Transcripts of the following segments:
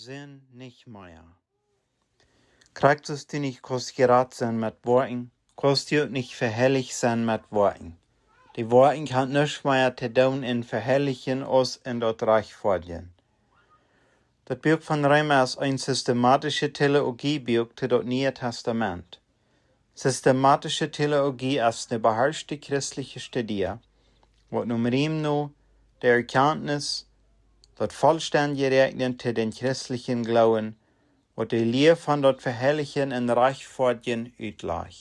Sin nicht mehr. Krijgt du nicht kostgerat zijn met woorden, kost je niet verherrlich zijn met woorden. Die woorden kan nichts mehr te doen in verherrlichen ons in dat reich voordien. Dat Buch van Römer is een systematische Theologiebuch te dat Nieuwe Testament. Systematische Theologie is de beherrschte christliche Studie, wat nummeriem nu de Erkenntnis, dat vollständige Regnen te den christlichen Glauben, wat de Leer van dat Verherrlichen en Reich voordien uitlag.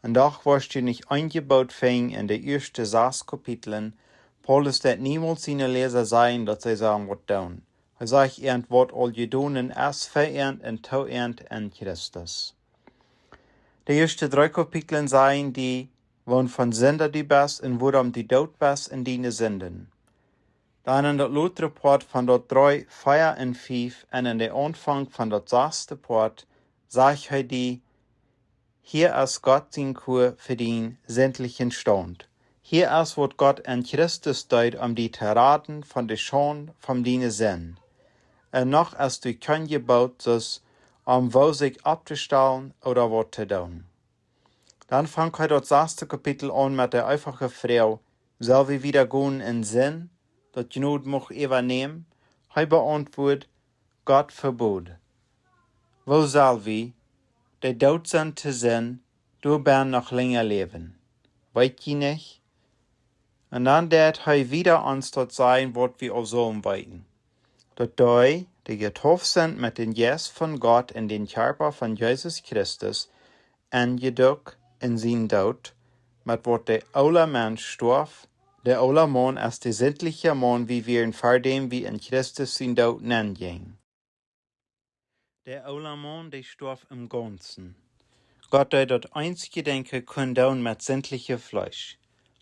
En doch was je nicht eingebaut fing in de eerste 6 Kapitelen, Paulus dat niemals seine Leser sein, dat zij sagen wat doen. Hij zegt ernt wat al je doen en es verernt en toernt in Christus. De eerste 3 Kapitelen zijn die, woon van Sünder die best en worum die dood best in die Sünden. Dan in dat Lotreport van dat 3, 4 en 5 en in de aanvang van dat 6e Port, zegt hij die, hier ist Gott sein Kur für den sämtlichen Stand. Hier ist, wat Gott in Christus deut, die te raten von de Schande von dine Sinn. En noch ist du kein gebaut, wo sich abzustellen oder wat te doen. Dann fängt hij das 6. Kapitel an mit der einfachen Frau, soll wir wieder gehen in Sinn, dat Genot mocht übernehmen? Hij beantwortet, Gott verbot. Wo soll wir, die dood sind te zijn, du ben noch länger leben? Weet je nicht? Und dann dat hij wieder uns dort sein, wat wir auch so weiten. Dat die getauft sind mit den Geist von Gott in den Körper von Jesus Christus, en jedoch in sein Tod, mit wat der oude Mensch storf, der oude Mann ist der sämtliche Mann, wie wir in Verdem wie in Christus sein Tod nennen. Der oude Mann, der storf im Ganzen. Gott hat das einzige Denken können mit sämtlichem Fleisch.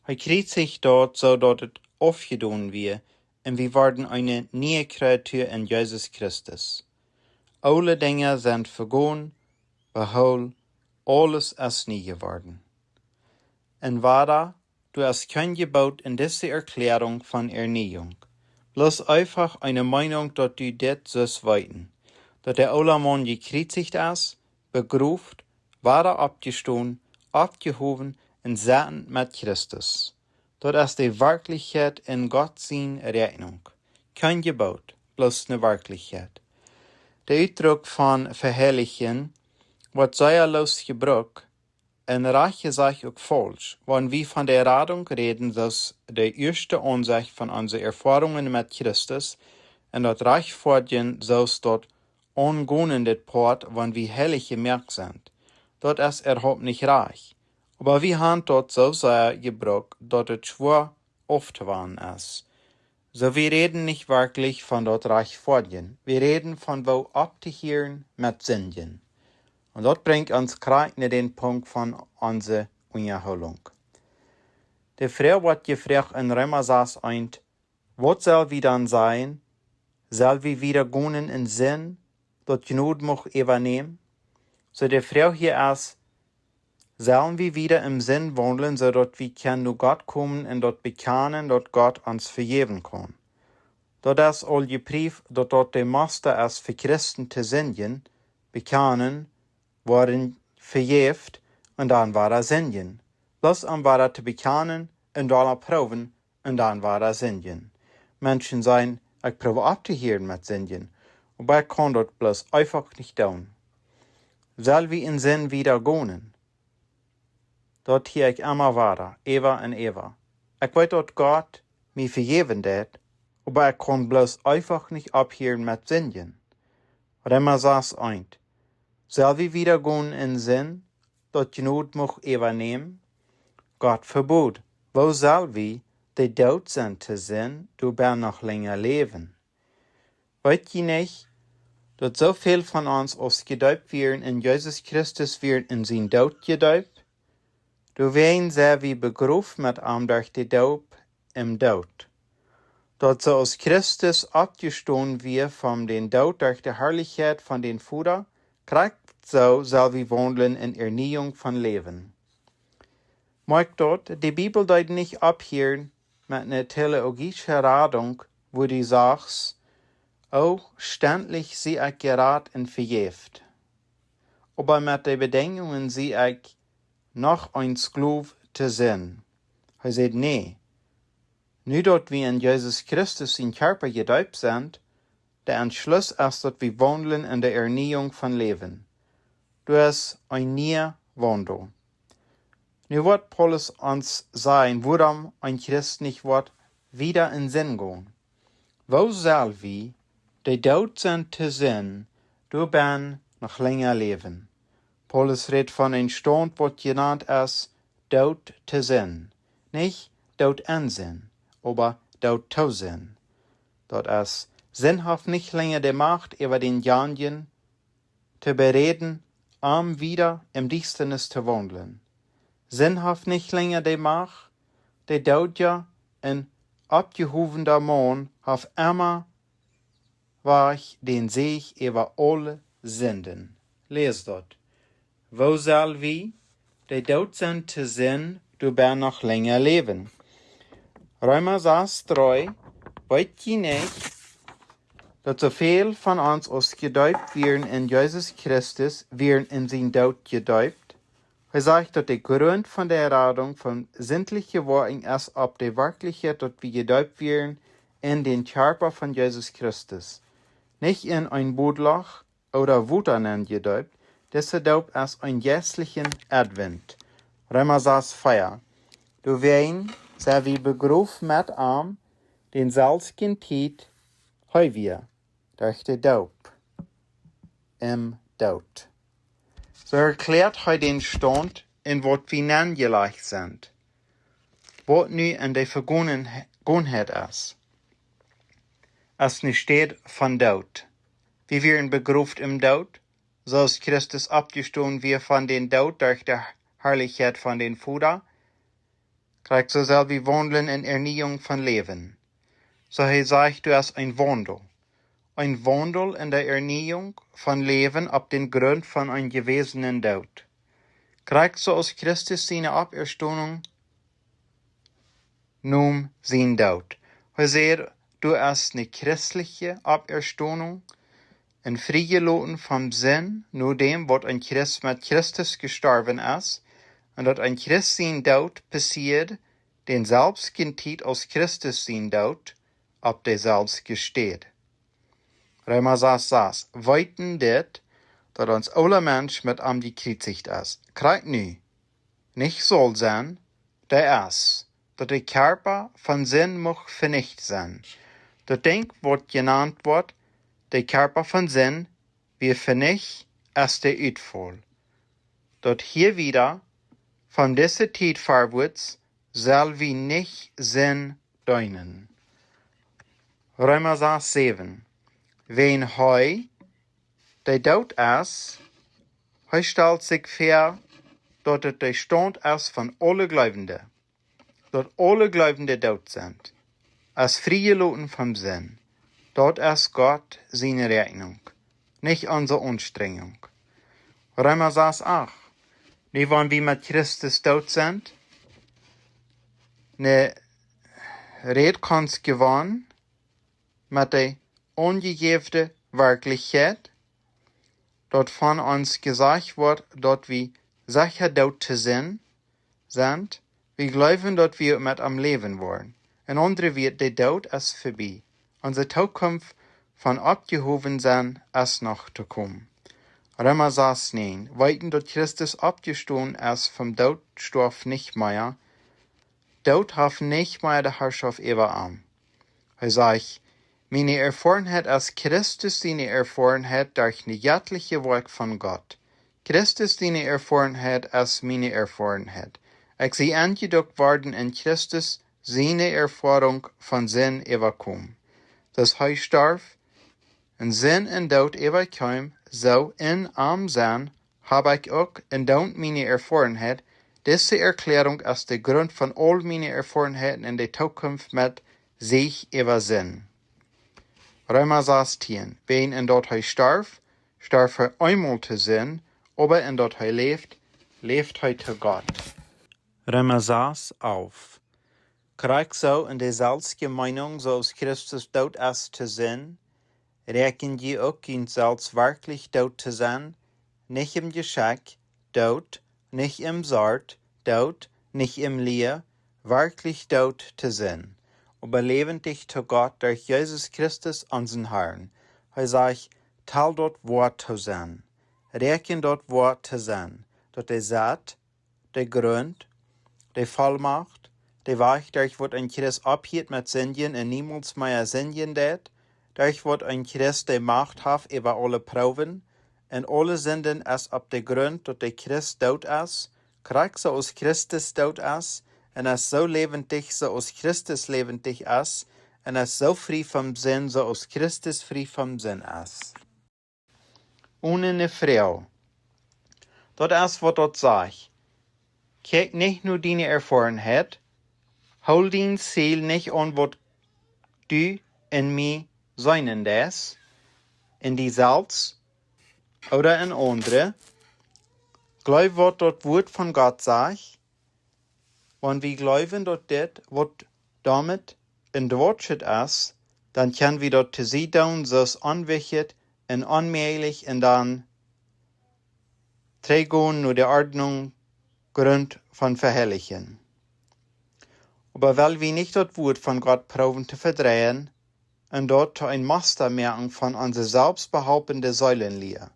Er kriegt sich dort, so dass es aufgetan wird, und wir werden eine neue Kreatur in Jesus Christus. Alle Dinge sind vergangen, behold, alles ist nie geworden. Und weiter, du hast kein Gebot in dieser Erklärung von Erneuerung. Bloß einfach eine Meinung, dass du das so weiten. Dass der alte Mann gekreuzigt ist, begruft, weiter abgestoßen, abgehoben und satten mit Christus. Das ist die Wirklichkeit in Gott sein Rechnung. Kein Gebot, bloß eine Wirklichkeit. Der Ausdruck von verherrlichen wird säuerlos gebraucht und reiche sich auch falsch, wenn wir von der Errettung reden, dass die erste Ansicht von unseren Erfahrungen mit Christus und das Reich fortgehen, so's dort angehen das Port, wenn wir herrlich gemerkt sind. Dort ist überhaupt nicht reich. Aber wir haben dort so sehr gebraucht, dass es schwer aufzuwarnen ist. So wir reden nicht wirklich von dort Reich fortgehen. Wir reden von wo abzuhören mit Sünden. Und dort bringt uns gleich in den Punkt von unserer Unerholung. Die Frau wird gefragt in Römer 6, was soll wir dann sein? Soll wir wieder gehen in Sinn, dort Genot mocht übernehmen? So die Frau hier ist, sollen wir wieder im Sinn wandeln, so dass wir zu Gott kommen und dort bekennen, dass Gott uns vergeben kann. Das ist all geprieft, dass dort der Master ist für Christen zu singen, bekennen, worden vergeft und dann war er singen. Bloß war er zu bekennen und dann proben und dann war er singen. Menschen sagen, ich probe abzuhören mit singen, aber ich kann das bloß einfach nicht tun. Soll wir in Sinn wieder gehen? Dort hier ich immer weiter, Eva und Eva. Ich weiß, dass Gott mir vergeben hat, aber ich kann bloß einfach nicht abhören mit singen. Römer 6, soll wir wieder gehen in Sinn, dass Genot mocht übernehmen? Gott verbot. Wo soll wir, die tot sind zu Sinn, du bist noch länger leben? Weißt ihr nicht, dass so viel von uns als gedeupt werden in Jesus Christus werden in sein Tod gedeupt? Du werden sehr wie begrüßt mit ihm durch die Taufe im Tod. Dass so aus Christus abgestoßen wird von den Tod durch die Herrlichkeit von den Vater, kriegt so soll wir wandeln in Erneuerung von Leben. Mag dort die Bibel deut nicht abhören mit einer theologischen Radung, wo du sagst, Auch ständig sie ich gerad in verjeft. Aber mit de Bedingungen sie ich noch eins Gluf te zijn. Hij zei, nee, nu dat wir in Jesus Christus in Körper gedeupt sind, der Entschluss ist, dass wir wandeln in der Erneuerung von Leben. Du hast ein neuer Wandel. Nu wird Paulus uns sagen, warum ein Christ nicht wird wieder in Sinn gehen. Wo soll wir, die dort sind zu sehen, du ben noch länger leben? Paulus redet von einem Stand, was genannt ist, dort zu sehen. Nicht dort in Sinn, aber dort zu sehen. Dort ist sinnhaft nicht länger die Macht über den Janjen zu bereden, wieder im Dichsternis zu wandeln. Sinnhaft nicht länger die Macht, die dort ja in abgehobender Mann auf immer war ich den Sieg über alle Sünden. Les dort. Wo soll wie, die dort sind zu sehen, du bist noch länger leben? Römer 6,3, weißt ihr nicht, dass so viel von uns als gedeupt werden in Jesus Christus, werden in sein Tod gedeupt? Er sagt, dass der Grund von der Errettung von sinnlichen Worten ist, ob die Wirklichkeit, dass wir gedeupt werden in den Körper von Jesus Christus. Nicht in ein Bootloch oder Wutanen gedeupt, dieser Daup ist ein jährlichen Advent. Römer 6,4. Du wein, sei wie begruf mit arm, den seltsken Tiet, heu wir, durch den Daup, im Tod. So erklärt hij den Stand, in wat wir angelegt sind, wat nu in der Vergangenheit ist. Es nicht steht von Tod. Wir werden begruft im Tod, so ist Christus abgestoßen wir von den Tod durch die Herrlichkeit von den Vater, kriegt so soll wir wandeln in Erneuerung von Leben. So er sagt, du hast ein Wandel. Ein Wandel in der Erneuerung von Leben ab den Grund von einem gewesenen Tod. Kriegt so aus Christus seine Auferstehung nun sein Tod. Er sagt, du hast eine christliche Auferstehung, ein Freigelassen vom Sinn, nur dem, was ein Christ mit Christus gestorben ist, und dass ein Christ sein Tod passiert, den selbst gentit aus Christus sein Tod, ob der selbst gesteht. Römer 6, weiten dit, dat uns alle Mensch mit am gekreuzigt ist. Kriegt nu, nicht soll sein, der ist, dat der Körper von Sinn muss vernichtet sein. Dat Denk, wat genannt wird, der Körper von Sinn, wie vernicht, ist der Uitfall. Dat hier wieder, von dieser Zeit vorwärts, soll wie nicht Sinn deinen. Römer 7. Wen heu, der dort ist, heu stellt sich vor, dass es der Stand ist von alle Glaubenden, dass alle Glaubenden dort sind, als freigelassen vom Sinn. Dort ist Gott seine Rechnung, nicht unsere Anstrengung. Römer 8. Nie wann wir mit Christus dort sind, ne Red kann's gewonnen, mit der ungegebene Wirklichkeit, dort von uns gesagt wird, dort wir sicher dort zu sein sind, wir glauben, dort wir mit am Leben wollen. Und andere wird der Tod ist vorbei. Unsere Zukunft von abgehoben sein ist noch zu kommen. Römer 9. Weiten, dort Christus abgestoßen ist vom Tod, starb nicht mehr. Tod hat nicht mehr die Herrschaft über ihm. Er sagt, meine Erfahrenheit als Christus seine Erfahrenheit durch eine göttliche Werk von Gott. Christus seine Erfahrenheit als meine Erfahrenheit. Ich sie angedockt worden in Christus seine Erfahrung von Sinn überkommen. Dass er starb, und Sinn und Tod überkam, so in am Sein, habe ich auch in Tod meine Erfahrenheit. Diese Erklärung ist der Grund von all meine Erfahrenheiten in der Zukunft mit sich über Sinn. Römer 16. Wen in dort hij starb er einmal zu Sinn, aber in dort hij lebt hij zu Gott. Römer 6 auf. Krieg so in der seltsamen Meinung, so aus Christus dort ist zu Sinn, reken je ook in zelfs wirklich dood te zijn, nicht im Geschenk, dood, nicht im Sort, dood, nicht im Leer, wirklich dood te zijn. Aber lebendig zu Gott durch Jesus Christus unseren Herrn. Sagt, tal dort Wort zu sein, reken dort Wort zu sein, dort der Saat, der Grund, der Vollmacht, der Weich, durch wat ein Christ abhielt mit Sünden und niemals mehr Sünden det, durch wat ein Christ der Macht hat über alle Proben, und alle Sünden ist ab der Grund, dass der Christ dood ist, kriegt so aus Christus dood ist, und ist so lebendig, so aus Christus lebendig ist, und ist so frei vom Sinn, so aus Christus frei vom Sinn ist. Ohne eine Frau. Das ist, was dort sagt. Kijk nicht nur deine Erfahrenheit, hol dein Ziel nicht an, was du in mir sein das, in die Salz oder in andere. Glaub, was das Wort von Gott sagt, wenn wir glauben, dass das, was damit in Deutschland ist, dann können wir das zu sie tun, so es anwichtet und anmählich und dann trägen nur der Ordnung Grund von Verherrlichen. Aber weil wir nicht das Wort von Gott proben zu verdrehen und dort ein Muster merken von unserer selbstbehauptenden Säulenlehre,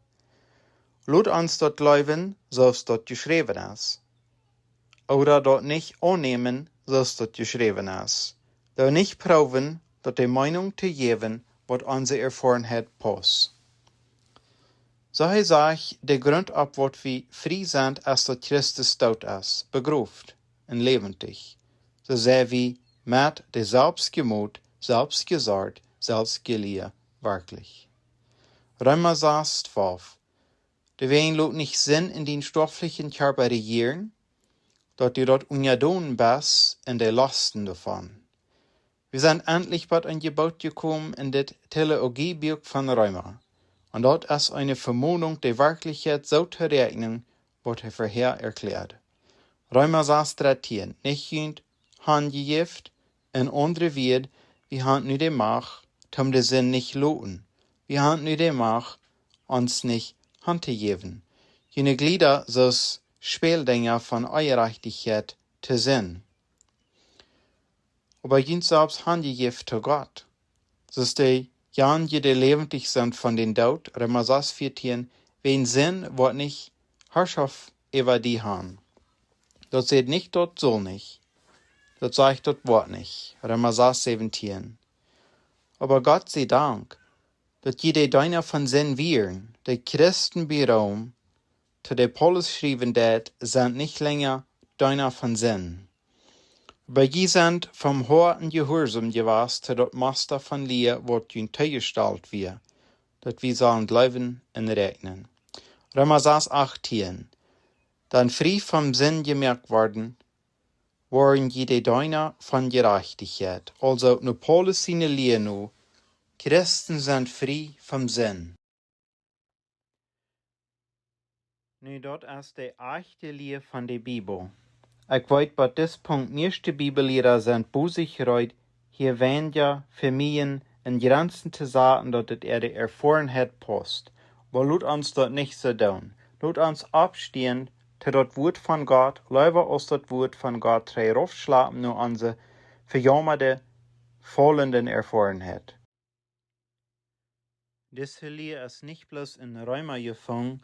lasst uns dort glauben, so es dort geschrieben ist. Oder dort nicht annehmen, so es dort geschrieben ist. Da nicht proben, dort die Meinung zu geben, was unsere Erfahrenheit passt. So sagt der Grund ab, was wir frei sind, ist, dass Christus tot ist, begruft und lebendig. So sehr wie mit der Selbstgemut, Selbstgesort, Selbstgelehrt, wirklich. Römer 6, 12. Der Wein lot nicht Sinn in den stofflichen Körper regieren, dort die dort unjadon bist in der Lasten davon. Wir sind endlich bei ein Gebot gekommen in das Theologiebuch von Römer. Und dort ist eine Vermutung der Wirklichkeit so zu rechnen, was er vorher erklärt. Römer 6, 13. Nicht jünd, han gegift, en andere wird, wie han nu de Macht, tom de Sinn nicht loten. Wie han nu de Macht, uns nicht hand zu geben. Jene Glieder so's Spieldinger von Ungerechtigkeit zu sein. Aber jünd selbst han gegift zu Gott. So ist die Jan, die lebendig sind von den Tod, Römer 6, 14, wen Sinn, wat nicht Herrschaft über die haben. Das seht nicht, dort soll nicht. Das sagt dort Wort nicht. Römer 6, 17. Aber Gott sei Dank, dass jede deiner von Sinn wären, die Christen bei Rom, zu der Paulus schrieben dat, sind nicht länger deiner von Sinn. Aber je sind vom harten Gehorsam gewesen zu dort Master von Lehr, wat jün zugestellt wir, dat wir sollen glauben und rechnen. Römer 6, 18. Dann frei vom Sinn gemerkt worden, waren jede Deiner von Gerechtigkeit. Also nur Paulus seine Lehr nu, Christen sind frei vom Sinn. Nu, dort ist die echte Lehr von der Bibel. Ich weet bei diesem Punkt meiste Bibellehrer sind busig reut, hier wählen ja Familien in Grenzen zu sagen, dass es ihre Erfahrenheit passt. Aber lut uns dort nicht so tun. Lut uns abstehen zu das Wort von Gott, lieber aus das Wort von Gott drei raufschlagen nur unsere verjammerte, fallenden Erfahrenheit. Diese Lehre ist nicht bloß in Römer gefangen.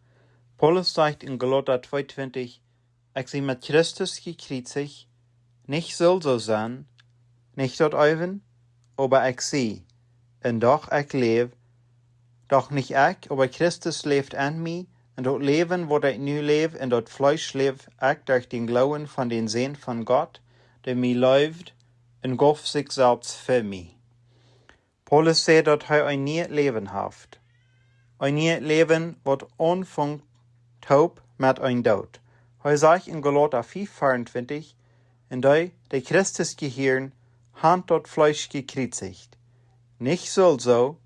Paulus sagt in Galater 2,20, ich sie mit Christus gekreuzigt, nicht soll so sein, nicht dort euren, aber ich sie, und doch ich lebe, doch nicht ich, aber Christus lebt an mir, und dort Leben, wo ich nu lebe, und dort Fleisch lebt, ich durch den Glauben von den Sehnen von Gott, der mir lebt, und gab sich selbst für mich. Paulus sagt, dass er ein neues Leben hat. Ein neues Leben, was anfängt, taub mit ein Tod. Er sagt in Galater 5,24, in der Christus gehirn, hand dort Fleisch gekreuzigt. Nicht soll so,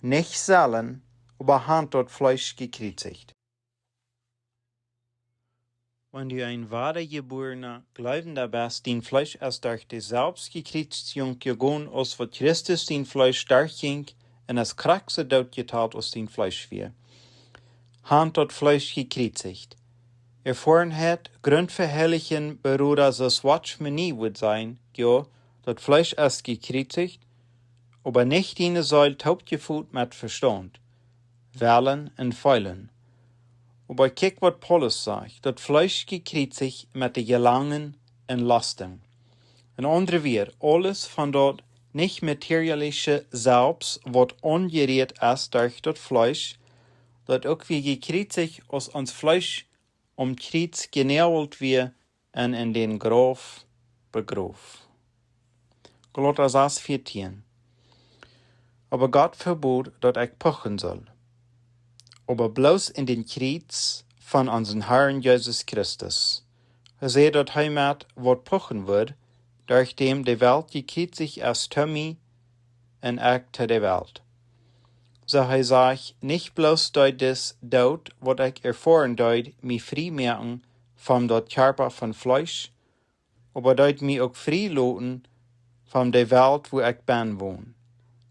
nicht sollen, aber hand dort Fleisch gekreuzigt. Wenn du ein wahrer geborener, glaubender bist, dein Fleisch ist durch die selbst gekreuzte gegangen, als was Christus dein Fleisch durchging, en das krankste dood geteilt aus den Fleisch wir. Han tot Fleisch gekriezigt. Erfarenheid, grundverherrlichen beruder so swatch me nie would sein, jo, dat Fleisch ist gekriezigt, aber nicht die soll taubgefühlt mit Verstand, wählen und feilen. Aber kijk wat Paulus sagt, dat Fleisch gekriezigt mit de Gelangen und Lasten. En andere weer, alles van dat nicht materialische selbst, wat ongereed ist durch dat Fleisch, dat ook wie gekriezigt aus ons Fleisch Kreuz genählt wir und in den Graf begruf. Galater 6,14. Aber Gott verbot, dass ich pochen soll. Aber bloß in den Kreuz von unseren Herrn Jesus Christus. Er seht, dass Heimat wat pochen wird, durch dem die Welt gekreuzigt ist zu mir und ich zu der Welt. So er sagt, nicht bloß durch das Tod, was ich erfahren deut, mich frei machen vom dort Körper von Fleisch, aber deut mich auch frei loten von der Welt, wo ich bin wohn.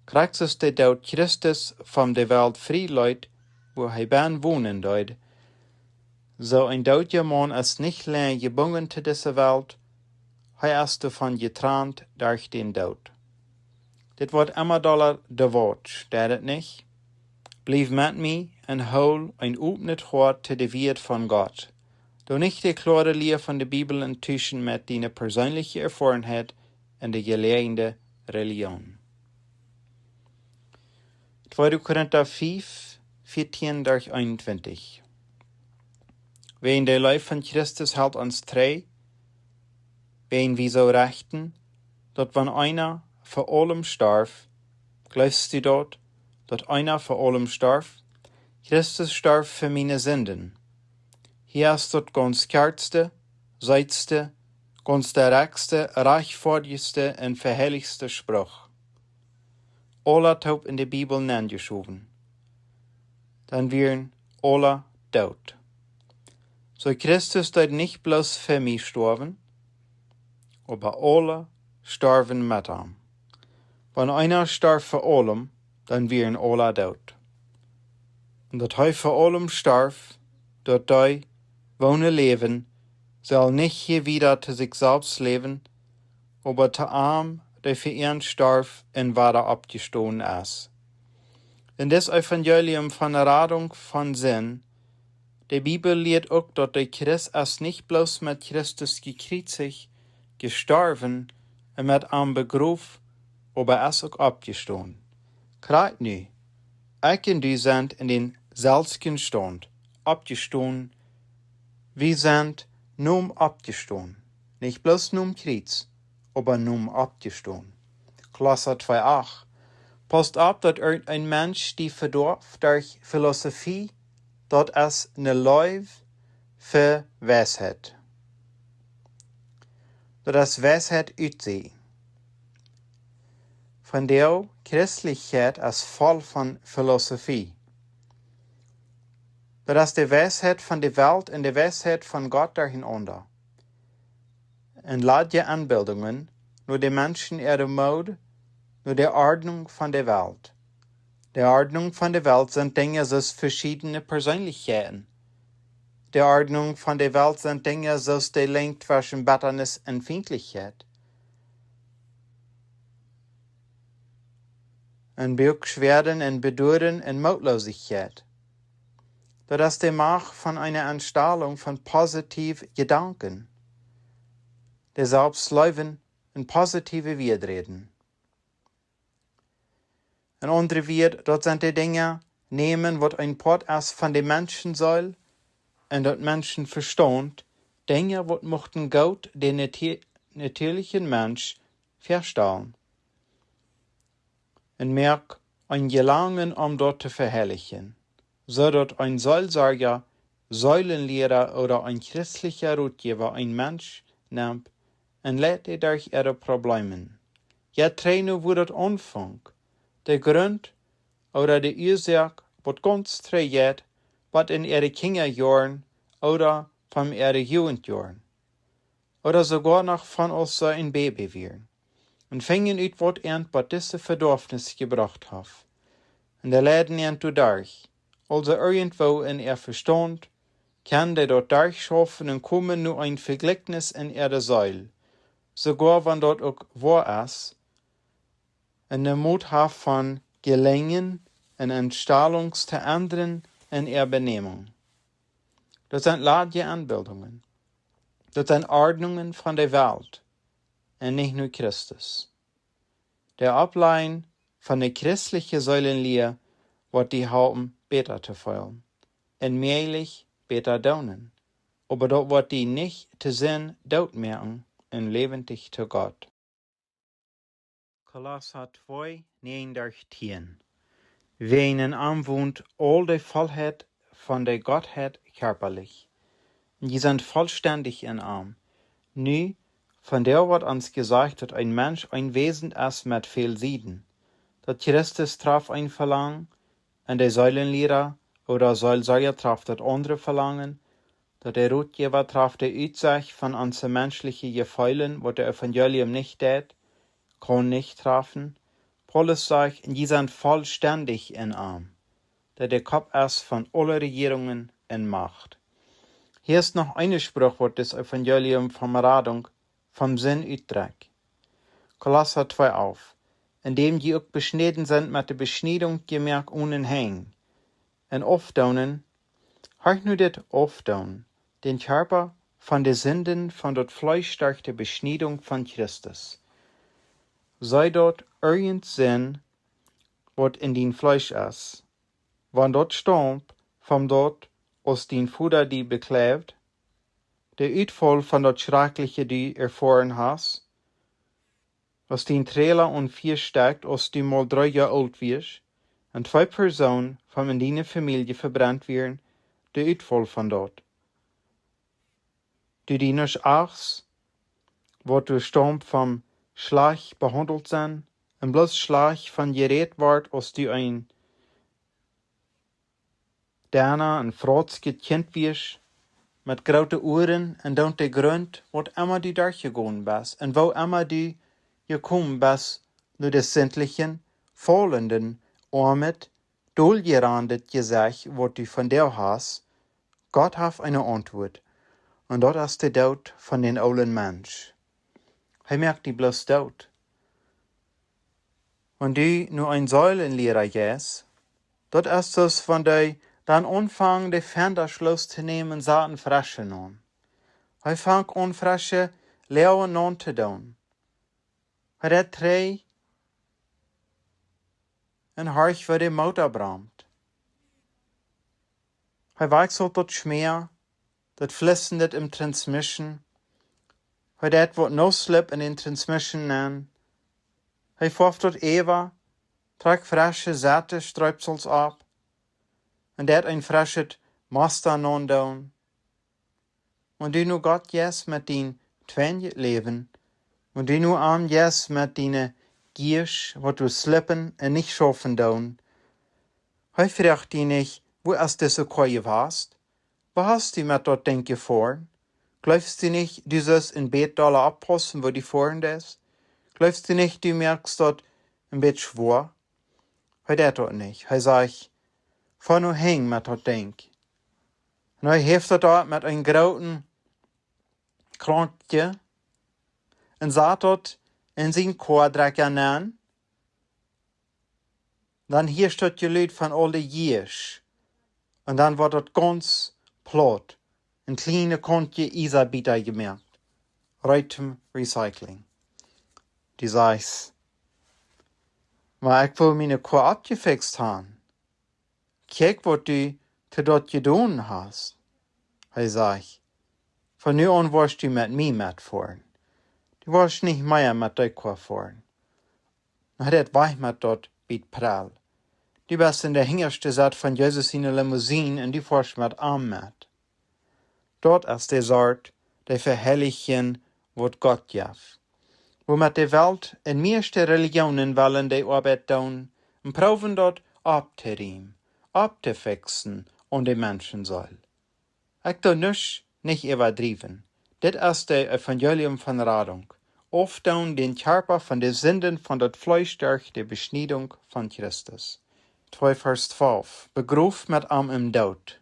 Kriegst es der Tod Christus von der Welt frei leut, wo er bin wohnen deut. So ein deutscher Mann ist nicht länger gebunden zu dieser Welt, er ist davon getrennt durch den Tod. Dit wordt immer doller de Wort, steht het nicht? Blieb mit mir und hol ein opnet Hort zu der Welt von Gott. Du nicht die klare Lehr von der Bibel enttäuschen mit deiner persönlichen Erfahrenheit und der gelehrten Religion. 2. Korinther 5, 14-21. Wen der Leib von Christus hält uns treu, wen wir so rechten, dort wenn einer für allem starb, glaubst du dort, dass einer für allem starb? Christus starb für meine Sünden. Hier ist dort ganz kärgste, seitste, ganz direktste, reichfordigste und verherrlichste Spruch. Alle taub in der Bibel nengeschoben. Dann wären alle tot. So Christus dort nicht bloß für mich sterben, aber alle starben mit ihm. Wenn einer starb für allem, dann wären alle tot. Und dat hij für allem starb, dat hij wohne leben, soll nicht hier wieder zu sich selbst leben, aber zu ihm, der für ihn starb und weiter abgestoßen ist. In das Evangelium von der Radung von Sinn, die Bibel lehrt auch, dass der Christ ist nicht bloß mit Christus gekreuzigt, gestorben und mit ihm begruf, aber er ist auch abgestoßen. Krijgt nu, ich und du sind in den selben Stand, abgestoßen. Wir sind nun abgestoßen. Nicht bloß nun Kreuz, aber nun abgestoßen. Kolosser 2,8. Passt ab, dass ein Mensch, die verdorf durch Philosophie, dort es ne Leib für Weisheit. Dort es Weisheit utsieht. Von der Christlichkeit ist voll von Philosophie. Das ist die Weisheit von der Welt und die Weisheit von Gott dahinter. Und ladje Anbildungen, nur die Menschen ihre Mode, nur die Ordnung von der Welt. Die Ordnung von der Welt sind Dinge aus verschiedenen Persönlichkeiten. Die Ordnung von der Welt sind Dinge aus der Link zwischen Bitternis und Feindlichkeit. Und Beschwerden und Bedauern und Mutlosigkeit. Das ist die Macht von einer Anstrahlung von positiven Gedanken, die selbst leben und positive Widerreden. Und andere wird, dort sind die Dinge nehmen, was ein Part ist von den Menschen soll, und dort Menschen verstand, Dinge, was mochten Gott den natürlichen Mensch verstehen. Und merk ein Gelangen, dort zu verherrlichen, so dass ein Seelsorger, Säulenlehrer oder ein christlicher Ratgeber ein Mensch nimmt und lädt durch ihre Probleme. Ja, trainen, wo das Anfang, der Grund oder die Ursache, was ganz trägt, was in ihre Kinderjahren oder von ihre Jugendjahren oder sogar noch von uns so ein Baby werden. Und fingen ut wat was diese Verdorfnis gebracht hat. und der leiden ihn durch. Also irgendwo in Verstand, kann der dort durchschaffen und kommen nur ein Vergleichnis in der Seil. Sogar wenn dort auch wahr ist, und der Mut hat von Gelingen und Entstellung zu ändern in Benehmung. Das sind ladje Anbildungen. Das sind Ordnungen von der Welt und nicht nur Christus. Der Ablein von der christlichen Säulenlehre wird die Haupten besser zu feilen und mehrlich besser daunen. Aber dort wird die nicht zu sehen dort merken und lebendig zu Gott. Kolosser 2, 9-10. Wen in wohnt all die Vollheit von der Gottheit körperlich. Die sind vollständig in Arm. Nu, von der wird uns gesagt, dass ein Mensch ein Wesen ist mit viel Sieden. Dat Christus traf ein Verlangen, und der Säulenlehrer oder Säulsäuer traf das andere Verlangen, dat der Rotgeber traf der Utsicht von unseren menschlichen Gefühlen, wo der Evangelium nicht tät, kann nicht treffen. Paulus sagt, die sind vollständig in Arm, da der Kopf ist von aller Regierungen in Macht. Hier ist noch ein Spruchwort des Evangelium vom Radung, vom Sinn Utrecht. Kolosser 2 auf, indem die auch beschnitten sind mit der Beschneidung gemerkt ohne Hängen. Und aufdaunen, hört nur das aufdaunen, den Körper von der Sünden von dort Fleisch durch die Beschneidung von Christus. Sei dort irgend Sinn, was in den Fleisch ist. Wann dort stammt, von dort aus den Fuder die beklebt, der Uitfall von dort Schreckliche die erfahren hast, aus den Träler und 4 steckt, aus die mal 3 Jahre alt wirst, und 2 Personen von in deiner Familie verbrannt werden, der Uitfall von dort. Du die nicht achst, wo du stammt vom Schlag behandelt sind, und bloß Schlag von gerät ward, aus du ein Dana ein Frotzke Kind wirst, mit graute Ohren, und dann der Grund, wo immer du durchgegangen bist, und wo immer du gekommen bist, nur des Sämtlichen, fallenden, armet, dolgerandet Gesicht, wo du von der hast, Gott hat eine Antwort, und dort ist der Tod von den ollen Mensch. Er merkt die bloß Tod. Wenn du nur ein Säulenlehrer gehst, dort ist es, wenn du dann anfangen, die Fensterschluss zu nehmen, Saaten frische an. Er fängt an, frische Leuen an zu tun. Er hat 3 en Horch waar de motor brandt. Hij wechselt dat Schmier, dat flissend im Transmission. Hij dat wat no slip in den Transmission nen. Hij vorft dat Eva, tragt frische Säte Streupsels ab. En dat ein frisches Master non down. Und du nu Gott jes mit din Twänje leben. Und du nu arm jes mit dine Giersch, wat du slippen en nicht schaffen down. Hij fragt die nicht, wo ist das so koje warst? Was hast du mit dort denke vor? Glaubst du nicht, du sollst in Bett Dollar abpassen, wo die vorhin ist? Glaubst du nicht, du merkst dort ein Bett schwor? Hij dat dort nicht. Hij sagt, fahr nur häng mit dort denk. Und hij heeft dort mit ein grauten Krankje und sagt dort in sein Quadrecker nen. Dann hier steht die Leute von all die Jiers. Und dann wird dort ganz platt. Ein kleiner Kontje Isabita gemerkt. Reitem Recycling. Die sagt, maar ich will meine Kuh abgefixt haben. Kijk wat du te dort gedaan hast. Hij sagt, von nu an wirst du mit mir mitfahren. Du wirst nicht mehr mit der Kuh fahren. Na, das war mit dort biet prall. Du bist in der hingerste Satz von Jesus in der Limousine und du fährst mit arm mit. Dort ist der Sort, der verherrlichen, wird Gott jaff. Womit die Welt in meiste Religionen wollen die Arbeit tun und proben dort abzuriemen, abzufixen und die Menschen soll. Ich tu nicht übertrieben. Das ist der Evangelium von Radung. Auftauen den Körper von den Sünden von dort Fleisch durch die Beschneidung von Christus. 2 vers 12. Begroef met am im Dood.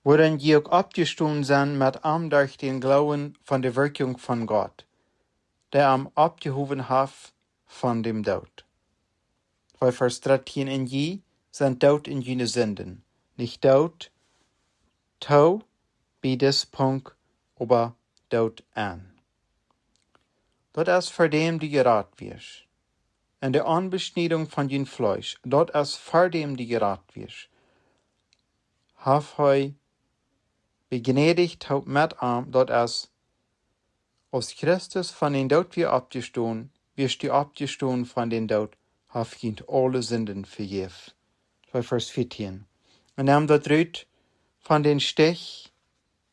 Worin je ook abgestoßen zijn met am durch den Glauben von der Wirkung von Gott, der am abgehoben hat von dem Dood. 2 vers 13. In je sind dood in jene Sünden. Nicht dood, to, bij des Punkt, aber dood an. Dat is voor dem die geraad wirst. En de Anbeschneidung von jen Fleisch, dat is voor dem die geraad wirst. Haf hij begnädigt houdt met am, dat als Christus von den Dood weer abgestoßen, wirst du abgestoßen von den Dood, haf jent alle Sünden vergif. 2 vers 14. En nam dat uit von den Stich,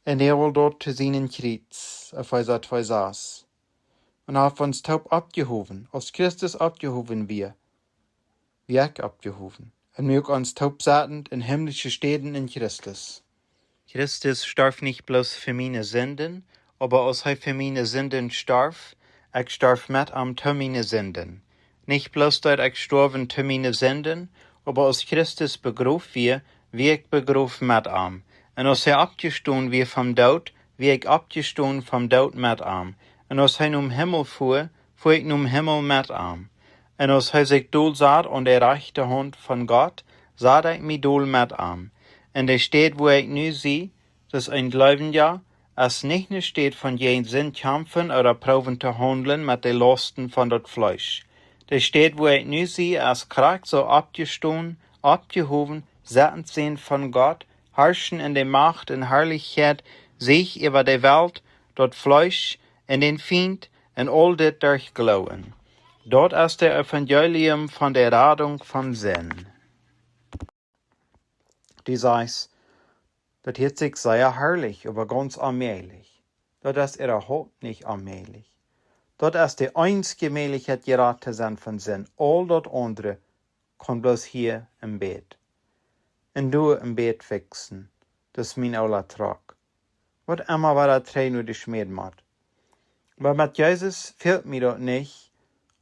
en er dort te seinen Kreuz, auf Epheser 2 saß. Und haf uns taub abgehoben, als Christus abgehoben wir ik abgehoben. En mir uns taub satend in himmlische Städten in Christus. Christus starf nicht bloß für meine Sünden, aber als er für meine Sünden starf, ich starf mit am zu meine Sünden. Nicht bloß dort ich storven zu meine Sünden, aber als Christus begroef wir ich begroef mit am. Und als er abgestoßen wir vom Dood, ich abgestoßen vom Dood mit am. En als hij naar Himmel fuhr ik naar Himmel met am. En als hij zich doel zat aan de rechte hand van God, zat ik mij doel met am. En de steed wo ik nu zie, dat is een Gläubiger, als niet een steed van geen zin kämpfen oder proben te handelen met de lasten van dat Fleisch. De steed wo ik nu zie, als Kracht so abgestoßen, abgehoben, zettend zijn van God, herrschen in de Macht en Herrlichkeit, sich über de Welt, dat Fleisch, en den Feind en all dit durch Glauben. Dort ist der Evangelium von der Radung vom Sinn. Die sagst, das hört sich sehr herrlich, aber ganz allmählich. Dort ist überhaupt nicht allmählich. Dort ist die einzige Möglichkeit geraten sein von Sinn. All das andere kann bloß hier im Bett. Und du im Bett fixen. Das ist mein aller Trag. Was immer war da drei nur die Schmied macht. Aber mit Jesus fehlt mir dort nicht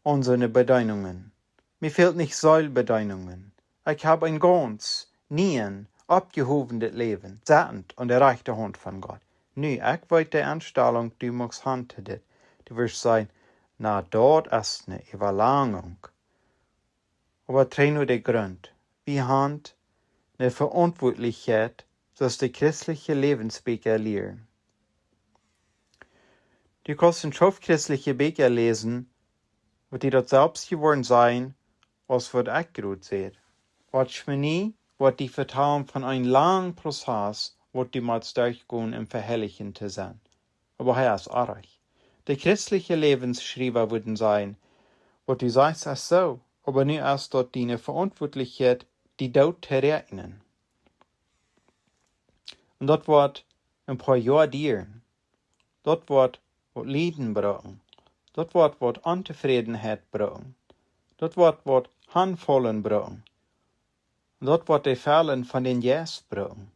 unsere Bedeutungen. Mir fehlt nicht Säulbedeutungen. Ich habe ein ganz, nien, abgehobenes Leben, sattend und der rechte Hand von Gott. Nu, ich weiß die Anstellung, du musst handeln dit. Du wirst sagen, na, dort ist eine Überlangung. Aber drei nur der Grund. Wie Hand, eine Verantwortlichkeit, dass die christliche Lebensbücher lehren. Du kannst in christliche Bücher lesen, wat die dort selbst geworden sein, als wat ich gerade sehe. Watsch mir nie, wat die vertrauen von einem langen Prozess, wat die mal durchgehen im Verherrlichen zu sein. Aber er ist arg. Die christliche Lebensschreiber würden sein, wat du sagst, ist so, aber nur erst dort deine Verantwortlichkeit, die dort zu rechnen. Und dort wird ein paar Jahre dienen. Dort wird wat Leiden brengen. Dat wordt wat ontevredenheid brengen. Dat wordt wat handvallen brengen. Dat wordt de Fällen van den Jes brengen.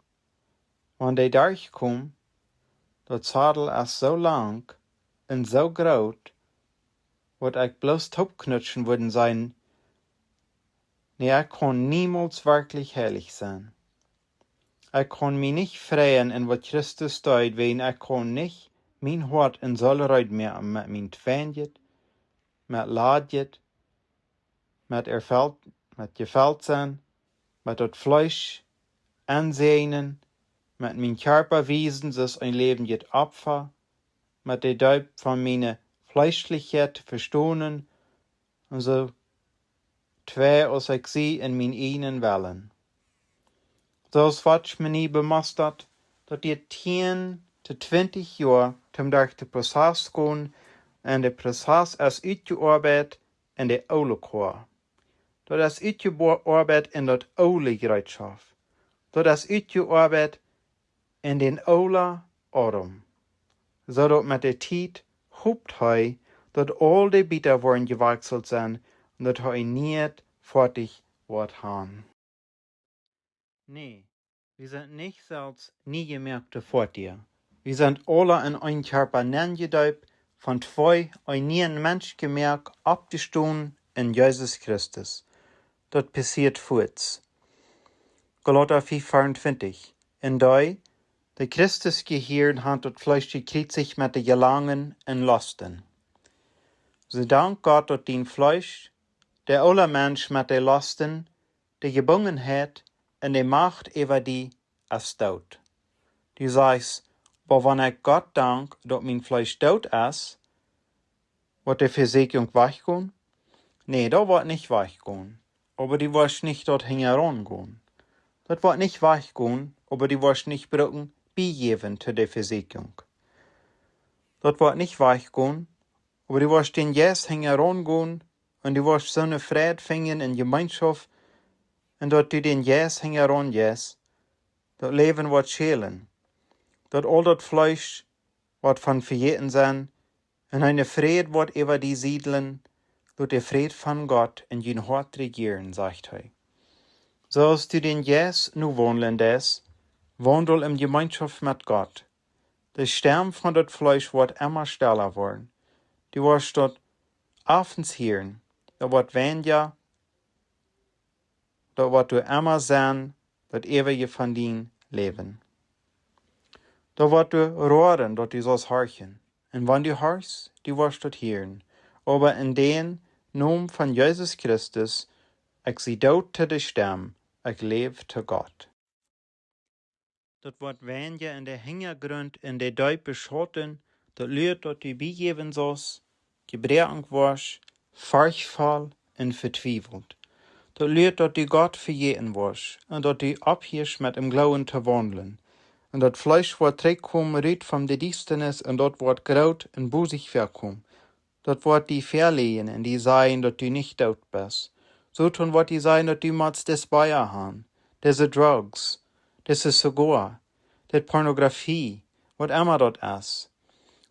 Wanneer die durchkomen, dat zadel is zo lang en zo groot, wat ik bloß topknutschen würden sein, nee, ich kann niemals wirklich herrlich sein. Ich kann mich nicht freuen in wat Christus tut, wenn ich kann nicht mijn hart in Sollerheid meer met mijn twijnjet, met laadjet, met geveld zijn, met dat Fleisch aanzien, met mijn Körper wiesen, dass ein Leben jet Opfer, met de Duip van mijn Fleischlichkeit verstohnen, und so twee als ik zie in mijn einen Wellen. Zoals wat me nie bemastert, dat je 10 to 20 jaar om durch de proces gaan en de proces is uitgearbeidet in de oude koor. Dat is uitgearbeidet in dat oude gereedschap. Dat is uitgearbeidet in den oude adem. Zodat met de tijd hoopt hij dat al die bieten worden gewechselt zijn en dat hij niet fertig wordt gaan. Nee, wir sind nicht selbst nie gemerkte Vortier. Wir sind alle in ein Körper neingedeubt, von zwei einen Mensch gemerkt, abgestoßen in Jesus Christus. Das passiert kurz. Galater 5,24. In dei, de Christus geheerd had het Fleisch gekriegt sich met de Gelangen en Lasten. Ze dank Gott dat dien Fleisch, der alle Mensch met de Lasten, de Gebungenheit en de Macht over die is dood. Die zegt, maar wanneer ik Gott dank dat mijn Fleisch dood is, wordt de Versägung weggaan? Nee, dat wordt nicht weggaan. Aber die wirst nicht dorthin herangehen. Das wird nicht weggaan, aber die wirst nicht brücken, beigeben zu der Versägung. Das wird nicht weggaan, aber die wirst den Jes herangehen und die wirst so eine Friede finden in Gemeinschaft und dort du den Jes herangehst, das Leben wird schälen. Dat al dat Fleisch wird von verjeten sein und eine Friede wird über die siedeln, dat der Friede von Gott in jen Hort regieren, sagt er. So als du den Jes nu wohnen des, wandel in Gemeinschaft mit Gott. Der Stern von dat Fleisch wird immer stiller worden. Du wirst dort abends hören, da wird weniger, da wird du immer sein, dat ewige von din Leben. Da wird du rohren, dat du sollst horchen. Und wenn du horchst, du wirst dort hören. Aber in den Namen von Jesus Christus, ich sie dort zu der Stamm, ich lebe zu Gott. Dat wird weniger in der Hintergrund in der Deut beschotten, dat lehrt, dat du beigeben sollst, gebrechen wirst, Furchtfall und vertwiefelt. Dat lehrt, dat du Gott verjeten wirst und dat du abhörst mit dem Glauben zu wandeln. Und dat Fleisch wordt terugkomen uit van de Dienstenis en dat wordt groot en boezig verkomen. Dat wordt die verlegen en die zeggen dat du nicht dood bist. So tun wordt die sagen dat du mats des Bayer haben. Diese Drugs, diese Cigar, das Pornografie, wat immer dat is.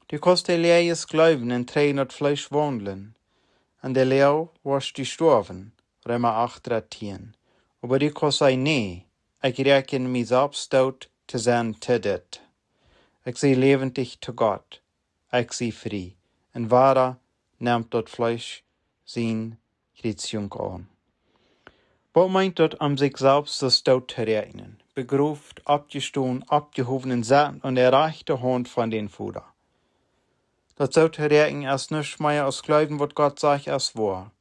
Du kannst de lees glauben en trainen dat Fleisch wandeln. En de leeuw wordt du sterven, Römer 8,13. Aber du kannst sagen, nee, ich rechne mich selbst dood te zijn te dit. Ik zie levendig te God. Ik zie vrij. En waar neemt dat Fleisch zijn Kreatie aan. Wat meint dat om zichzelf als dood te rekenen? Begroefd, abgestoßen, abgehoben en zaten aan de rechterhand van den Vader. Dat zou te rekenen als nichts meer als geloven wat Gott sagt als wahr.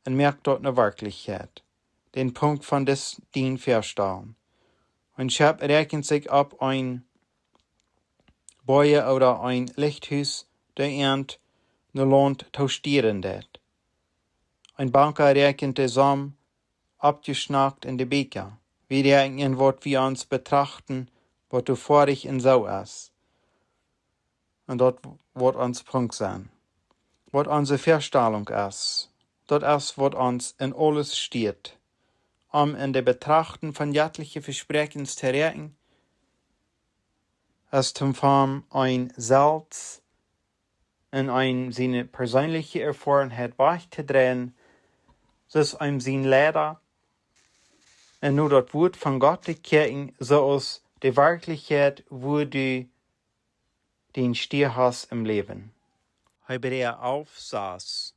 En merkt dat ne Wirklichkeit. Den Punkt von des dien Verstehen. Ein Schab rechnet sich ab ein Boje oder ein Lichthaus, der ernt ne Land taustieren det. Ein Banker rechnet zusammen, abgeschnackt in de Beker. Wir rechnen, wat wir uns betrachten, wat du vorig in so ist. Und dort wird uns Punkt sein. Wat unsere Verstellung ist. Dort ist, wat uns in alles steht. In der Betrachten von jettliche Versprechen zu rechnen, als zum Form ein Salz in seine persönliche Erfahrung wegzudrehen, so ist sein Leder und nur das Wort von Gott zu kehren, so aus der Wirklichkeit, wo du den Stier hast im Leben. Hebräer aufsaß.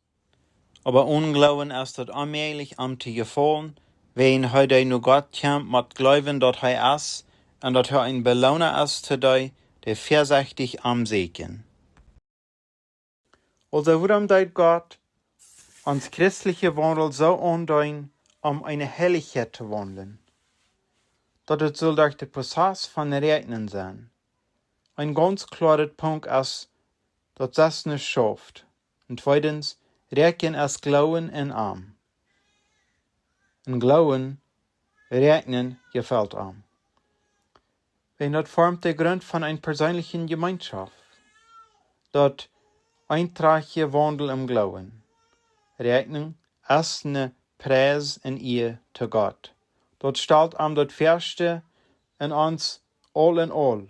Aber Unglauben ist das allmählich am zu gefallen, wen heute nu Gott kämpft mit Glauben, dat ist und dat ein Belohner ist zu dir, der vorsichtig am Segen. Also warum deit Gott uns christliche Wandel so andeuten, eine Helligkeit zu wandeln? Dat het soll durch den Prozess von Rechnen sein. Ein ganz klarer Punkt ist, dass das nicht schafft. Und zweitens, Rechnen ist Glauben in Arm. En Glauben, rechnen, gefällt am. Wenn das formt der Grund von einer persönlichen Gemeinschaft. Dat eintragige Wandel im Glauben. Rechnen ist eine Preis in ihr zu Gott. Dort stellt am das Feste in uns all in all,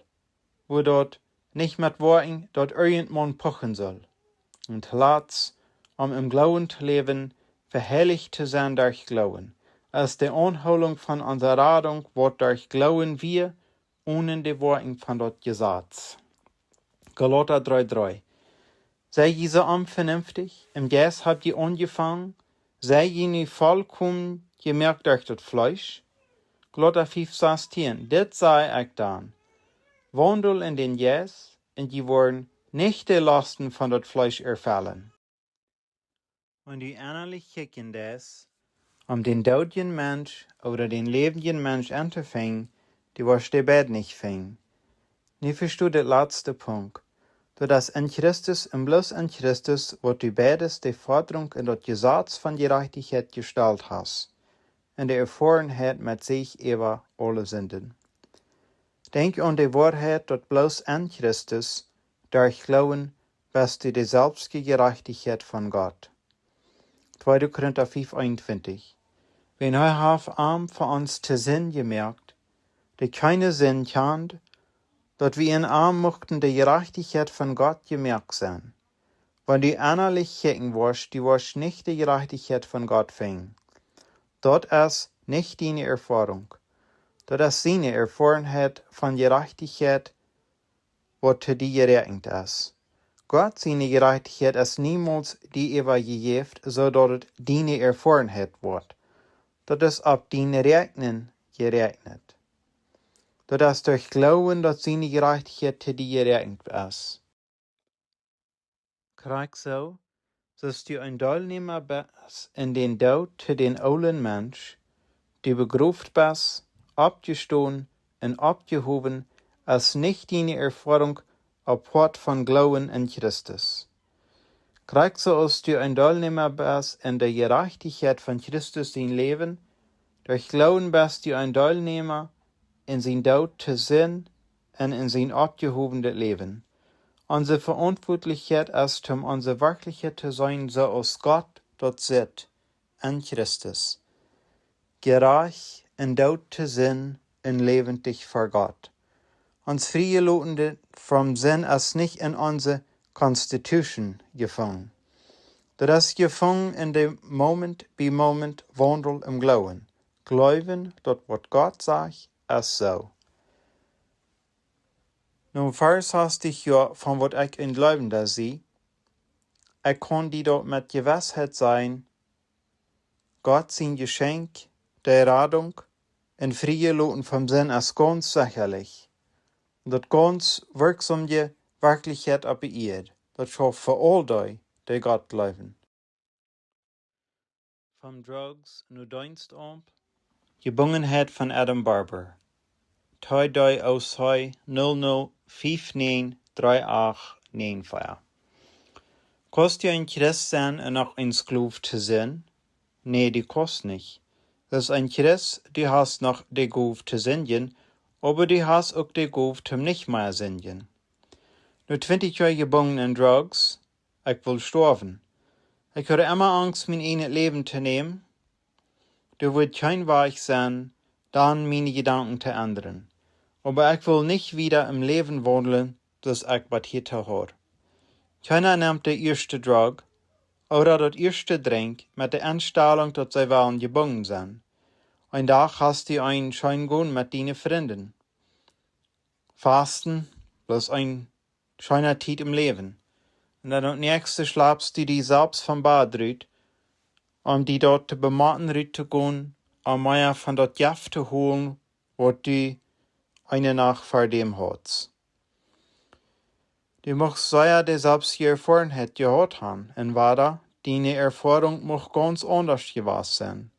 wo dort nicht mit Worten dort irgendwann pochen soll. Und Platz, im Glauben zu leben, verherrlicht zu sein durch Glauben. Als die Anholung von unserer Radung wird durch Glauben wir ohne die Worte von dort Gesetz. Galater 3,3. Sei je so unvernünftig, im Geist habt ihr angefangen, sei je nicht vollkommen gemerkt durch das Fleisch. Galater 5:16, dit sei ich dan. Wandel in den Jes, en die worden nicht de Lasten von dat Fleisch erfallen. Und die innerlich kicken des, den doodjen Mensch oder den lebenden Mensch anzufangen, die was der Bett nicht fing. Nie versteht der letzte Punkt. Doordat in Christus en bloß in Christus wordt die beides de Forderung in dat Gesetz von Gerechtigkeit gestellt has, en de Erfahrenheit mit sich über alle Sünden. Denk an die Wahrheit, dat bloß in Christus, durch Glauben, bist du die selbste Gerechtigkeit von Gott. 2. Korinther 5:21. Wenn er hat arm für uns zu Sinn gemerkt, die keine Sinn kennt, dat wir in arm mochten die Gerechtigkeit von Gott gemerkt sein. Wenn die innerlich kicken warst, die warst nicht die Gerechtigkeit von Gott fing. Dort ist nicht deine Erfahrung. Dort ist seine Erfahrenheit von Gerechtigkeit, was zu dir gerechnet ist. Gott seine Gerechtigkeit ist niemals die gegeben, so dass es deine Erfahrenheit wird. Das ist ab deine Rechnen gerechnet. Das ist durch Glauben, dass seine Gerechtigkeit zu dir gerechnet ist. Krieg so, dass du ein Teilnehmer bist in den Tod zu den alten Mensch, die begruft bist, abgestoßen und abgehoben, als nicht deine Erfahrung apart von Glauben in Christus. Krieg so, dass du ein Teilnehmer bist in der Gerechtigkeit von Christus dein Leben, durch Glauben bist du ein Teilnehmer in sein Tod zu sein und in sein abgehobenes Leben. Unsere Verantwortlichkeit ist, unsere Wirklichkeit zu sein, so als Gott dort sieht, in Christus. Gerecht in Tod zu sein und lebendig vor Gott. Uns Freilotende vom Sinn ist nicht in unsere Constitution gefangen. Das ist gefangen in dem Moment by Moment Wandel im Glauben. Glauben, dort was Gott sagt, ist so. Nun first hast dich ja von was ich in Glauben da sehe. Ich kann die dort mit Gewissheit sein, Gott sein Geschenk, der Errettung, in Freie vom Sinn ist ganz sicherlich. Dat ganz wirksame Wirklichkeit auf die Erde. Das schafft für all die Gott glauben. Vom Drugs nu Dienstamt. Gebungenheit von Adam Barber. 2 aus 00593894. Kost je ein Christ sein und noch ein Sklav zu sein? Nee, die kost nicht. Das ist ein Christ, die hast noch die Gauf zu singen, aber die hast auch die Gauf zum nicht mehr singen. Nur 20 Jahre gebunden in Drugs, ich will sterben. Ich hatte immer Angst, mein eigenes Leben zu nehmen. Du wird kein Weg sein, dann meine Gedanken zu ändern. Aber ich will nicht wieder im Leben wandeln, das ich was hier habe. Keiner nimmt den ersten Drug oder das erste Drink mit der Einstellung, dass sie wollen gebunden sind. Ein Tag hast du einen schönen Gehen mit deinen Freunden. Fasten, bloß ein schöner Zeit im Leben. Und dann nächste schlafst du die selbst vom Bad rüt, die dort zu bematten rüt zu gehen, mehr von dort Jaff zu holen, was du eine Nacht vor dem hast. Du musst sehr die selbst die Erfahrung gehabt haben, und weiter, deine Erfahrung muss ganz anders gewesen sein.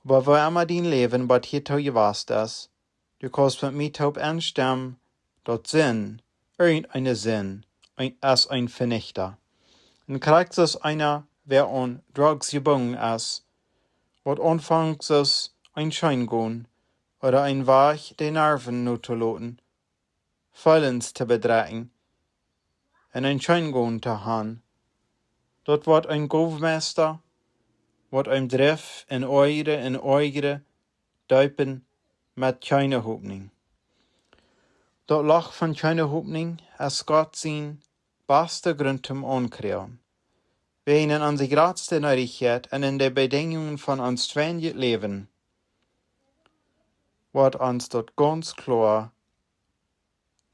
Aber wo immer dein Leben bei dir gewesen ist, du kannst mit mir taub anstimmen, dort Sinn, irgendeine Sinn, als ein Vernichter. Und kriegst es einer, wer an Drugs gebunden ist, wird anfangs es ein Schein gehen, oder ein Weg die Nerven nur zu lassen, vollends zu bedrängen, und ein Schein gehen zu haben. Dort wird ein Gouvmeister, wird ein Driff in eure Deupen mit keine Hoffnung. Dort Lach von keine Hoffnung ist Gott sein bester Grund zum Ankreuen. Wir ihnen an die größte Neuigkeit und in den Bedingungen von uns zweigen Leben, wird uns dort ganz klar,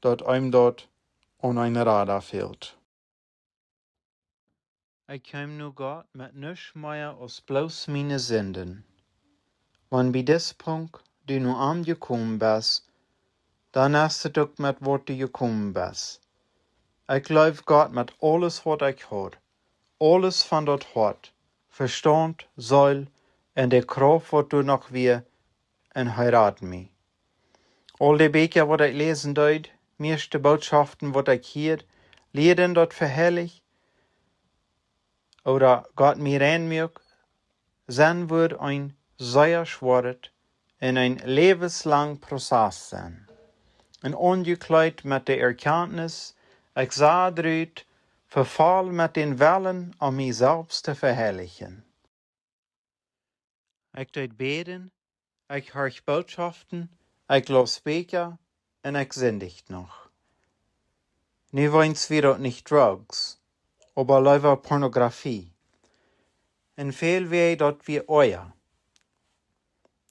dort einem dort an eine Radar fehlt. Ich kam nu Gott mit nichts mehr als bloß meine Sünden. Wann bij dit punt du nu aangekomen bist, dan is het ook met wat du gekomen bist. Ik geloof God met alles wat ik had, alles van dat hart, verstand, ziel en de kracht wat du nog weer en heirat me. Al die Bücher, wat ik lezen deed, meeste Botschaften, wat ik hier, leren dat verherrlich, oder Gott mir reinmjök, zijn wordt een zeer schwaard en een levenslang proces zijn. En ongekleid met de erkenntnis, ik zag eruit, verval met den Willen om mijzelf te verherrlichen. Ik deed beden, ik hoor Botschaften, ik las Bücher en ik zindigt nog. Nu weins wir dat nicht Drugs, aber leider Pornografie. En veel weh dat wir euer.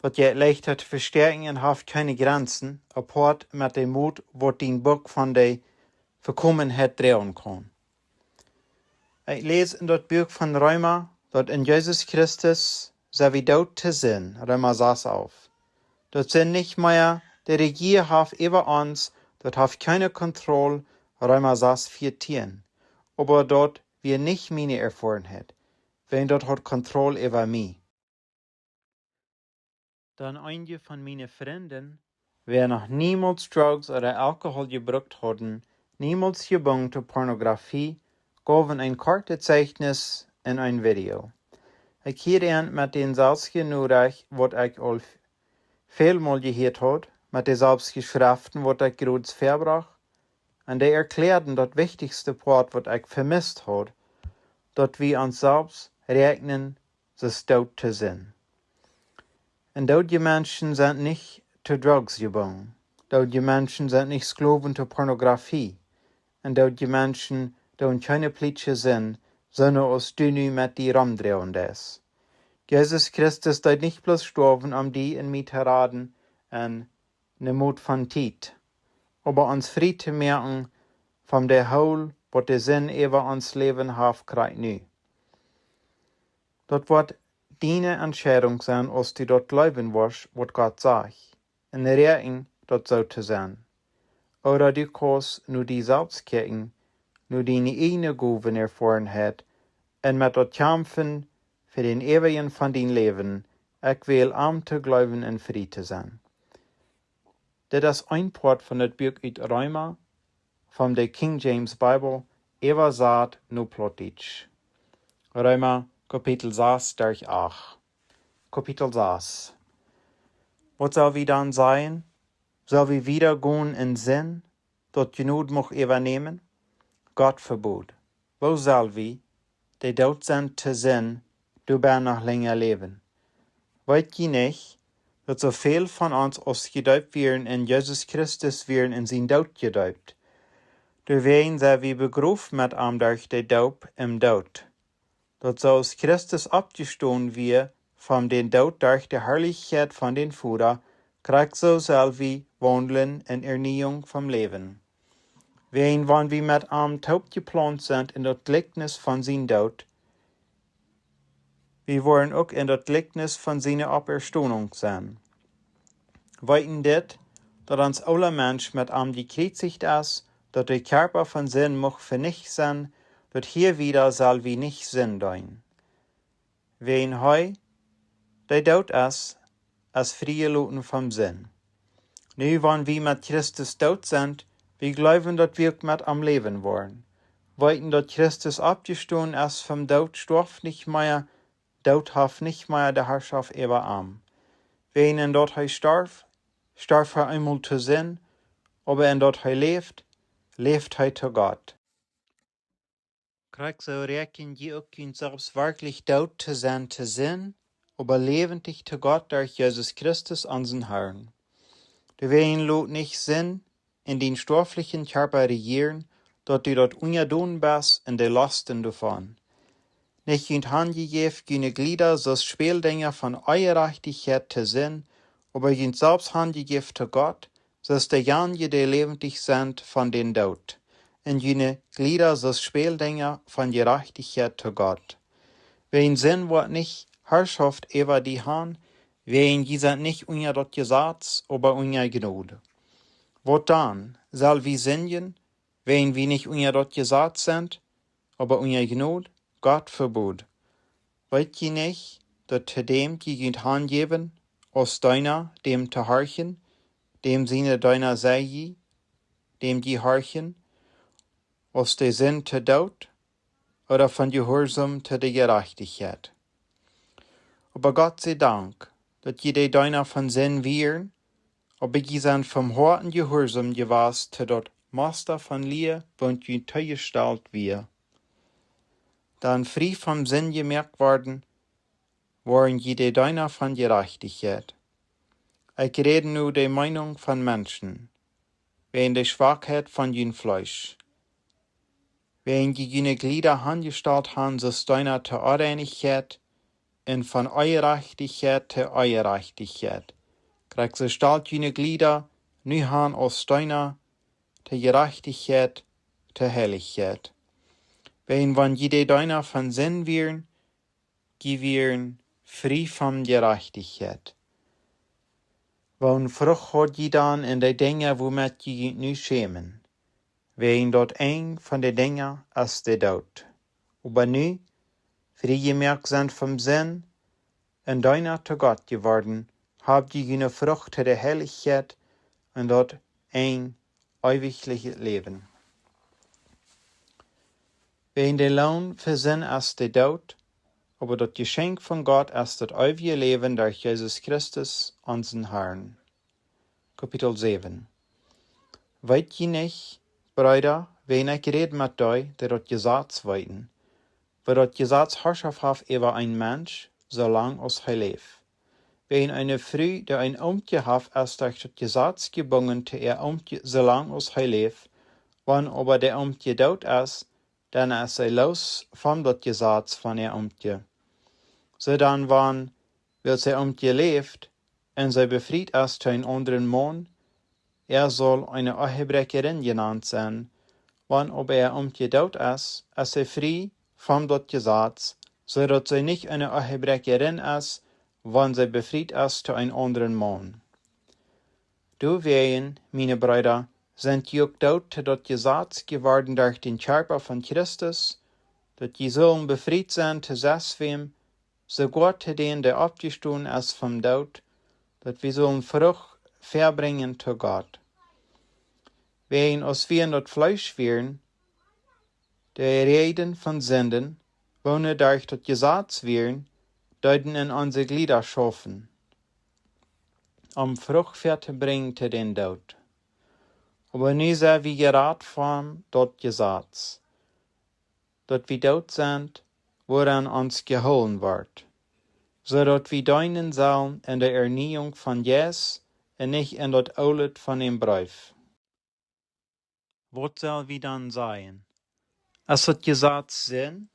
Wat je leicht het versterken heeft keine Grenzen, apart met de moed wat die boek van de Verkommenheid drehen kan. Ik lees in dat boek van Römer, dat in Jesus Christus sei wie dood te zijn, Römer 6 auf. Dat sind nicht mehr, der Regier heeft über uns, dat heeft keine Kontrolle, Römer 6, 14. Aber dort wir nicht meine Erfahrenheit, wenn dort hat Kontrolle über mich. Dann einige von meinen Freunden, wer noch niemals Drugs oder Alkohol gebraucht hatten, niemals gebunden zur Pornografie, gaben ein Kartezeichnis in ein Video. Ich hier mit den selbstgenurich, wat ich al vielmal gehört hat, mit den selbstgeschriften, wat ich gerade verbrach, und die erklärten das wichtigste Part, wat ich vermisst hat, dat wir uns selbst rechnen, das Tod zu sein. Und die Menschen sind nicht zu Drugs gebunden. Die Menschen sind nicht Sklaven zur Pornografie. Und die Menschen, die keine Plätze sind, sondern aus Dünü mit die rumdrehen des. Jesus Christus ist nicht bloß gestorben, um die in mich zu raten und ne Mut von Tiet, aber uns frei zu merken von der Hohl, was der Sinn über uns Leben hat, kriegt nu. Dat wird deine Entscheidung sein, als du dort leben wirst, was Gott sagt. In der Regen, dort so zu sein. Oder du kannst nur die selbst kicken, nur deine eigene Gaben Erfahrenheit, und mit dort kämpfen für den ewigen von dein Leben, ich will am zu glauben und frei zu sein. Das ist ein Part von dem Buch aus Römer, von der King James Bible, übersetzt nur Plattdeutsch. Römer Kapitel 6, Vers 8. Kapitel 6. Was soll wir dann sein? Soll wir wieder gehen in Sinn, dort Genut mag übernehmen? Gott verbot. Wo soll wir, die dort sind zu Sinn, dabei noch länger leben? Weet je nicht, dass so viel von uns als gedeupt werden in Jesus Christus werden in sein Tod gedeupt? Deswegen sind wir begraven mit ihm durch den Tod im Tod. Dat so aus Christus abgestoßen wir von den Tod durch die Herrlichkeit von den Vater, kriegt so soll wir wandeln in Erneuerung vom Leben. Wenn wir mit ihm taub geplant sind in das Gleichnis von sein Tod, wir wollen auch in das Gleichnis von seiner Auferstehung sein. Weiten dit, dat uns alle Mensch mit ihm gekreuzigt ist, dat der Körper von Sinn mag vernichtet sein, dat hier wieder soll wie nicht Sinn dein. Wen heu, der dort ist, als frie Luten vom Sinn. Nu, wann wir mit Christus dort sind, wir glauben, dass wir mit am Leben wollen. Weiten, dass Christus abgestoßen ist vom Tod, storf nicht mehr, dort hat nicht mehr der Herrschaft über am. Wen in dort he starf er einmal zu Sinn, aber in dort he lebt he zu Gott. Krieg so recken je auch ihn selbst wirklich dort zu sein, zu Sinn, aber lebendig zu Gott durch Jesus Christus, unseren Herrn. Du wen lot nicht Sinn, in den stofflichen Körper regieren, dort du dort ungedun bist in der Lasten davon. Nicht in Hand gegeben, jene Glieder, so Spieldinger von eurer Rechtigkeit zu Sinn, aber jene selbst Hand gegeben zu Gott, so ist der Janje, die lebendig sind von den Tod. Und jene Glieder, so Spieldinger von Gerechtigkeit zu Gott. Wen Sinn wird nicht Herrschaft über die Hand, Wen Jesus nicht unter dort Gesetz, aber unter Gnade. Wat dann? Soll wir singen, wenn wir nicht unter dort Gesetz sind, aber unter Gnade? Gott verbot. Weet je nicht, dat te dem die kunt handgeben, aus deiner, dem te harchen, dem Sinne deiner sei je, dem die harchen, aus de Sinn te dood, oder von Gehorsam te de Gerechtigkeit. Aber Gott sei Dank, dat jede deiner von Sinn wieren, aber je sind vom harten Gehorsam gewas te dort Master von Lier und je teugestalt wir. Dann frei vom Sinn gemerkt worden, waren jede deiner von Gerechtigkeit. Ich rede nu de Meinung von Menschen, wegen de Schwachheit von jün Fleisch. Wegen die jüne Glieder angestalt han, so deiner te Unreinigkeit, und von Ungerechtigkeit te Ungerechtigkeit. Krieg so stalt jüne Glieder, nu han aus deiner te Gerechtigkeit te Helligkeit. Wegen wann jede deiner von Sinn wären, gewähren frei von Gerechtigkeit. Wann Frucht hat je dann in de Dinge, womit je nu schämen. Wegen dort eng von de Dinge als de Dood. Aber nu, frei gemerkt sind vom Sinn, in deiner zu Gott geworden, habt je eine Frucht der Helligkeit und dort ein ewigliches Leben. Wegen der Lohn für Sinn als de Dood, aber das Geschenk von Gott als das ewige Leben durch Jesus Christus, unseren Herrn. Kapitel 7. Weet je nicht, Brüder, wenn ich rede mit euch, der das Gesetz weiten, weil das Gesetz Herrschaft hat über ein Mensch, solange als er lebt. Wenn eine Frau, der ein Amtje hat, als durch das Gesetz gebunden zu ihr Amtje, solange als er lebt, wenn aber der Amtje tot ist, dann ist er los von das Gesetz von ihr Amtje. So dann, wenn sie Amtje lebt, und sie befreit ist zu einem anderen Mann, soll eine Ehebrecherin genannt sein. Wenn aber er Amtje tot ist er frei von das Gesetz, so dass sie nicht eine Ehebrecherin ist, wenn sie befreit ist zu einem anderen Mann. Du wehen, meine Brüder, sind je auch tot zu das Gesetz geworden durch den Körper von Christus, dass je sollen befreit sein zu deswem, so Gott zu denen, der abgestoßen ist vom Tod, dass wir sollen Frucht verbringen zu Gott. Wen als wir in das Fleisch wären, der Reden von Sünden, ohne durch das Gesetz wären, deuten in unsere Glieder schaffen, Frucht verbringen zu den Tod. Aber nu sind wir gerad von das Gesetz, dass wir tot sind, woran uns geholen wird, so dass wir deinen sollen in der Erneuerung von Jesus und nicht in das Olet von dem Brief. Was soll wir dann sein? Als das Gesetz Sinn,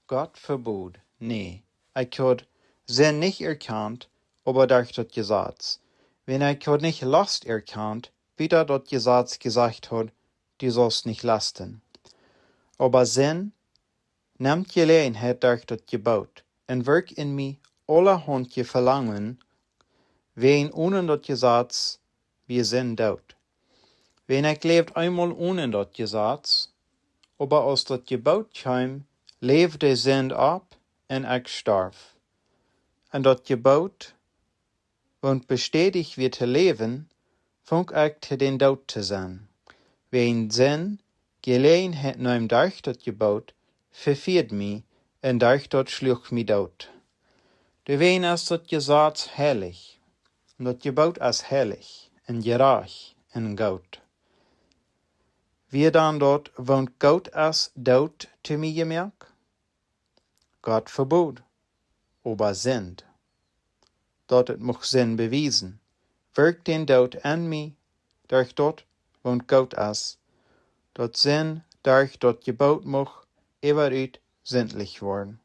Gott verbot, nee, ich had Sinn nicht erkannt, aber durch das Gesetz. Wenn ich had nicht Last erkannt, wie das Gesetz gesagt hat, du sollst nicht lasten. Aber Sinn nimmt Gelegenheit durch das Gebot und wirkt in mir allerhand Verlangen, wen ohne das Gesetz wir Sinn dort. Wenn ich lebt einmal ohne das Gesetz, aber aus das Gebot kam, lebt der Sinn ab und ich starb. Und das Gebot, und bestätigt wird zu leben, fang ich zu den Tod zu sein. Wenn Sinn Gelegenheit nahm durch das Gebot, verführt mich und durch das schlug mich tot. Deswegen ist das Gesetz heilig, und das Gebot ist heilig und gerecht und gut. Wie dann dort wohnt Gott als dort zu mir gemerkt? Gott verbot, aber sind. Dort het muss Sinn bewiesen. Wirkt den Tod an mich, durch dort wohnt Gott als. Dort Sinn durch dort Gebot muss überüt sinnlich worden.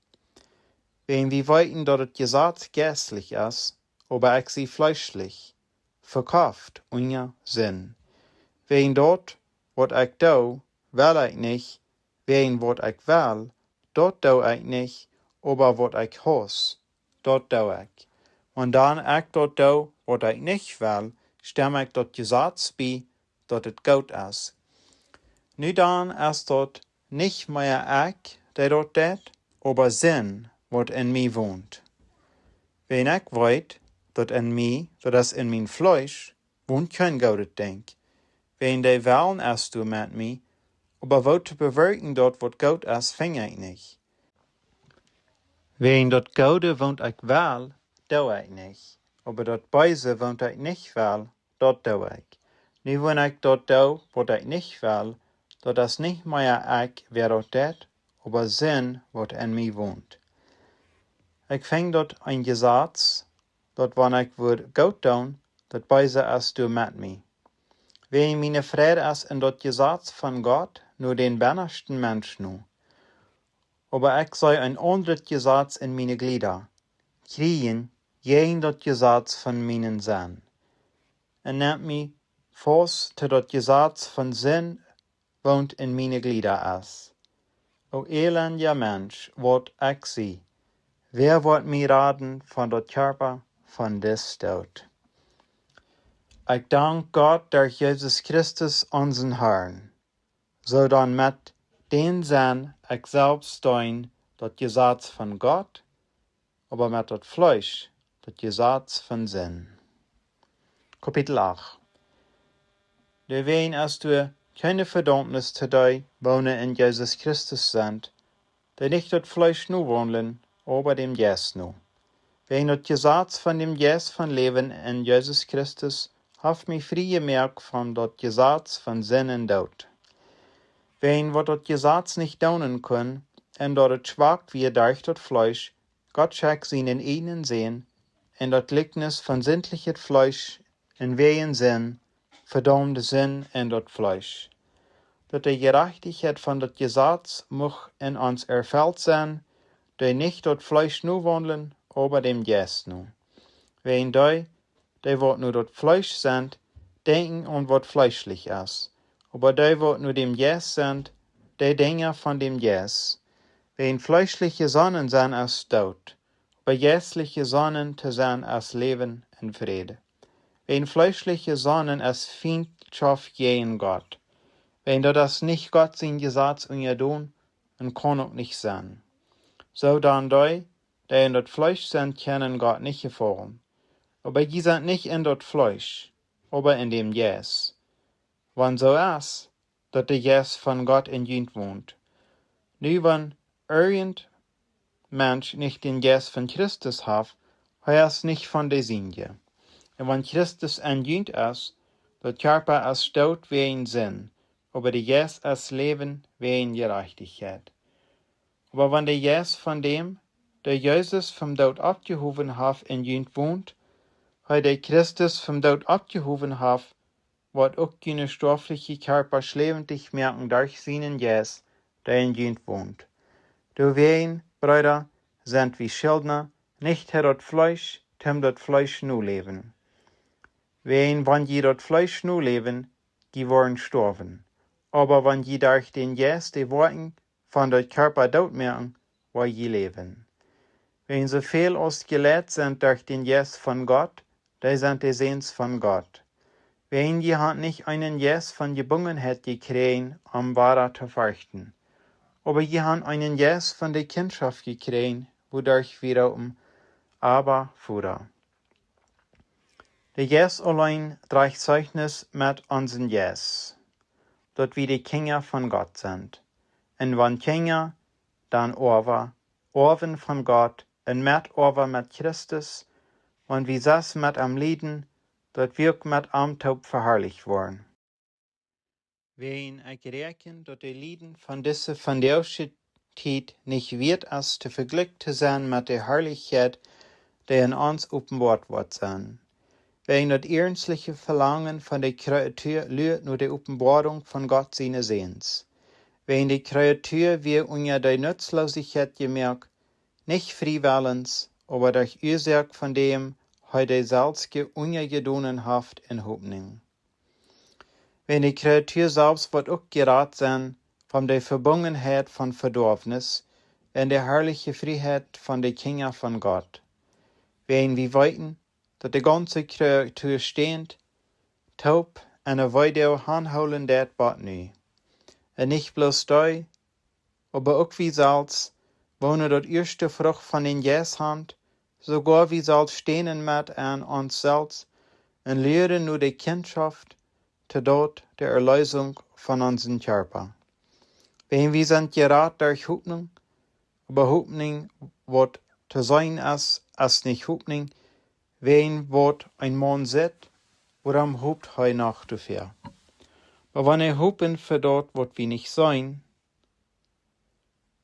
Wenn wir weiten, dass das Gesetz geistlich ist, aber ich sie fleischlich, verkauft ohne Sinn. Wenn dort, wat ich do, will ich nicht, wenn wat ich will, dort do ich nicht, aber wat ich hasse, dort do ich. Und dann ik dort do, wat ik nicht will, stem ik dort Gesetz bei, dat het gut is. Nu dan is dort nicht mehr ik, der dort det, aber Sinn, wat in mij wohnt. Wenn ik weet, dat in mij, dat is in mijn Fleisch, wohnt kein goudet denk. Wenn die wollen erst du mit mij, aber wat te bewirken dort, wat gut is, fing ik nicht. Wenn dat Goude wohnt ik wel, doe ik nicht. Aber dat Beise wohnt ik nicht wel, dat doe ik. Nu wenn ik dat doe, wat ik nicht will, dat is nicht mehr ik, wer dat det, aber Sinn, wat in mij wohnt. Ik vind dat een Gesetz, dat wanneer ik wil goed doen, dat Beise is du met mij. Wenn meine Freude is in dat Gesetz van God, nur den bennersten Mensch nu. Aber ich sei ein anderes Gesetz in meine Glieder, kriegen jen dat Gesetz von meinen Sinn. Und nehmt mich vast zu dat Gesetz von Sinn wohnt in meine Glieder is. O elender Mensch, wat ich sie, wer wird mir raten von dat Körper von des Tod? Ich dank Gott durch Jesus Christus unseren Herrn, so dann mit den Sinn ich selbst dein dat Gesetz von Gott, aber mit dat Fleisch dat Gesetz von Sinn. Kapitel 8. Der wen als du keine Verdammnis zu dir wohnen in Jesus Christus sind, der nicht dat Fleisch nu wohnen, aber dem Jes nu. Wen dat Gesetz von dem Jes von Leben in Jesus Christus haft mich frie merk von dat Gesetz von Sinn und Tod. Wen wat dat Gesetz nicht daunen können, en dat het schwach wie durch dat Fleisch, Gott schickt seinen eigenen Sehen, en dat Licknis von sinnlichet Fleisch, in wehen Sinn, verdammte Sinn in dat Fleisch. Dat de Gerechtigkeit von dat Gesetz moch in uns erfüllt sein, die nicht dat Fleisch nu wandeln, aber dem Jes nu. Wen die wat nu dat Fleisch sind, denken an wat fleischlich ist. Aber die wat nu dem Jes sind, die denken von dem Jes. Wen fleischliche Sonnen sind als Tod, aber jesliche Sonnen zu sein als Leben und Friede. Wen fleischliche Sonnen als Feindschaft gegen Gott. Wenn das nicht Gott sein Gesetz tun, dann kann auch nicht sein. So dann die in das Fleisch sind, kennen Gott nicht gefallen. Aber die sind nicht in das Fleisch, aber in dem Jes. Wann so ist, dass der Jes von Gott in ihnen wohnt. Nu wenn irgend Mensch nicht den Jes von Christus hat, es nicht von der Sinne. Und wenn Christus in ihnen ist, der Körper ist Tod wie ein Sinn, aber der Jes ist Leben wie ein Gerechtigkeit. Aber wenn der Jes von dem, der Jesus vom Tod abgehoben hat, in ihnen wohnt, hat der Christus vom Tod abgehoben hat, wird auch keine stoffliche Körper lebendig merken durch seinen Jes, der in ihnen wohnt. Du wen, Brüder, sind wie Schildner, nicht her dort Fleisch, tem dort Fleisch nu leben. Wen, wann je dort Fleisch nu leben, die wollen sterben. Aber wenn je durch den Jes die Worten von dort Körper dort merken, wo je leben. Wenn so viel ausgelehrt sind durch den Jes von Gott, die sind die Sehns von Gott. Wenn je hat nicht einen Jes von Gebungenheit gekriegt, um wahrer zu fürchten. Aber je haben einen Jes von der Kindschaft gekriegt, wodurch wir aber Vater. Der Jes allein trägt Zeugnis mit unseren Jes, dort wir die Kinder von Gott sind. Und wenn Kinder, dann Orven von Gott, und mit Christus, und wie das mit am Lieden, dort wir mit am Tod verherrlicht worden. Wen ich rechne, dass die Lieden von dieser von der Zeit nicht wird, als zu verglichen zu sein mit der Herrlichkeit, die in uns offenbart wird sein. Wen das ernstliche Verlangen von der Kreatur lügt nur die Offenbarung von Gott seine Sehens. Wen die Kreatur wir unter der Nutzlosigkeit gemerkt, nicht freiwillens, aber durch Ursache von dem, heute selbst ungedonen haft in Hoffnung. Wenn die Kreatur selbst wird auch gerat sein von der Verbundenheit von Verdorfnis in der herrlichen Freiheit von der Kinder von Gott. Wen wie weiten, dat de ganze Kreatuur steent, taub en weideu handhouden dat bad nu. En nicht bloß dei, aber ook wie salz, wonen dat eerste vrucht van in Jes hand, sogar wie salz stenen met aan ons zelfs, en leren nu de Kindschaft, te dood de Erlösung van onzen Körper. Wen wie sind geraad durch Hoopning, aber Hoopning wat te sein as nicht Hoopning, wen wat ein Mann zit, waarom hoopt hij nog te veel? Maar wanneer hopen voor dat wat we niet zijn,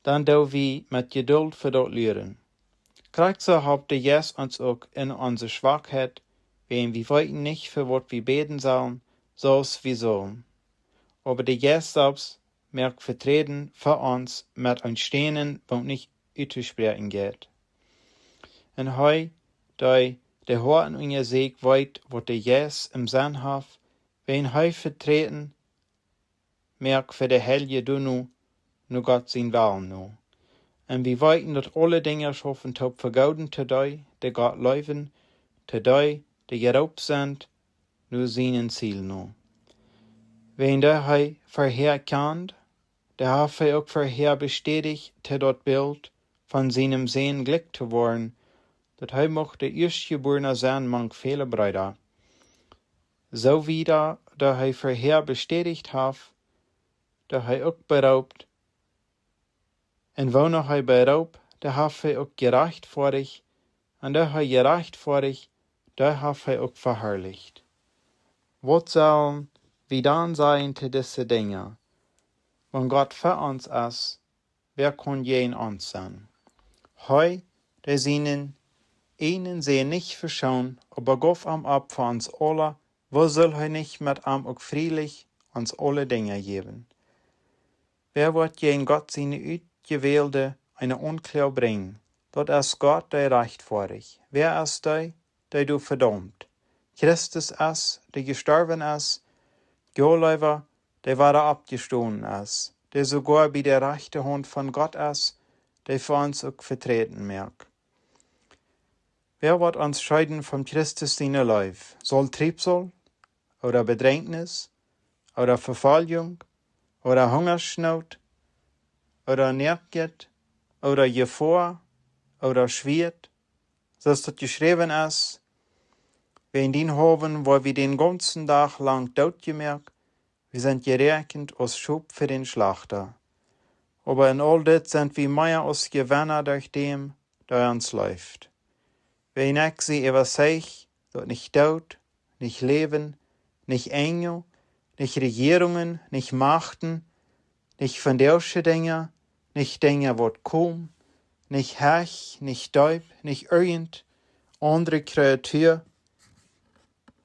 dan doen we met geduld voor dat leren. Krijg zo habt de Jes ons ook in onze Schwachheit, wen we weten nicht für wat we beten sollen, zoals we sollen. Aber de Jes selbst merkt vertreten für uns mit ein Stehnen, wo nicht auszusprechen geht. En hij, die de Horten in je Sieg weet wat de Jes im Sinn hat, wen hij vertreten, merkt für de Helge du nu Gott sein Willen nu. En we weten dat alle dingen schaffen tot vergouden te die, de Gott leven, te die, de hierop sind, nu zijn Ziel nu. Wen der hij vorher kennt, der hat hij ook vorher bestätigt te dat Bild von seinem Sehen Glück zu worden, dat hij mocht de eerstgeborene zijn mank vele Brüder. So wieder, da hij vorher bestätigt hat, da hij ook beraubt, en wanneer hij beraubt, da hat hij ook gerechtvaardig, en da hij gerechtvaardig, da hat hij ook verherrlicht. Wat sollen we dan zijn te deze dingen? Wenn Gott für uns ist, wer kann je uns sein? Hij, der seinen einen sehen nicht verschauen, aber Gott am ab für uns alle, wo soll hij nicht mit am auch friedlich uns alle Dinge geben? Wer wird je in Gott seine Utgewählte eine Unklar bringen? Dort ist Gott der rechtvaardig. Wer ist der du verdammt? Christus ist, der gestorben ist, Geläufer, der war abgestoßen ist, der sogar bei der rechten Hand von Gott ist, der für uns auch vertreten merkt. Wer wird uns scheiden vom Christus seine Leib? Soll Trübsal oder Bedrängnis oder Verfolgung oder Hungersnot oder Nervgier oder Gefahr oder Schwert, so dass das geschrieben ist, wir in den haben, wo wir den ganzen Tag lang dort gemerkt, wir sind gerechnet als Schub für den Schlachter. Aber in all das sind wir mehr als Gewinner durch dem, der uns läuft. Wer nicht sie über sich, dort nicht Tod, nicht Leben, nicht Engel, nicht Regierungen, nicht Machten, nicht verderbliche Dinge, nicht Dinge, wat kommen, nicht Herrch, nicht Deub, nicht irgend andere Kreatur,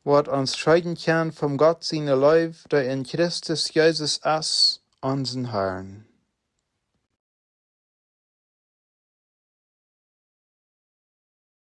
wat uns scheiden kann vom Gott seine Leib, der in Christus Jesus ist, unseren Herrn.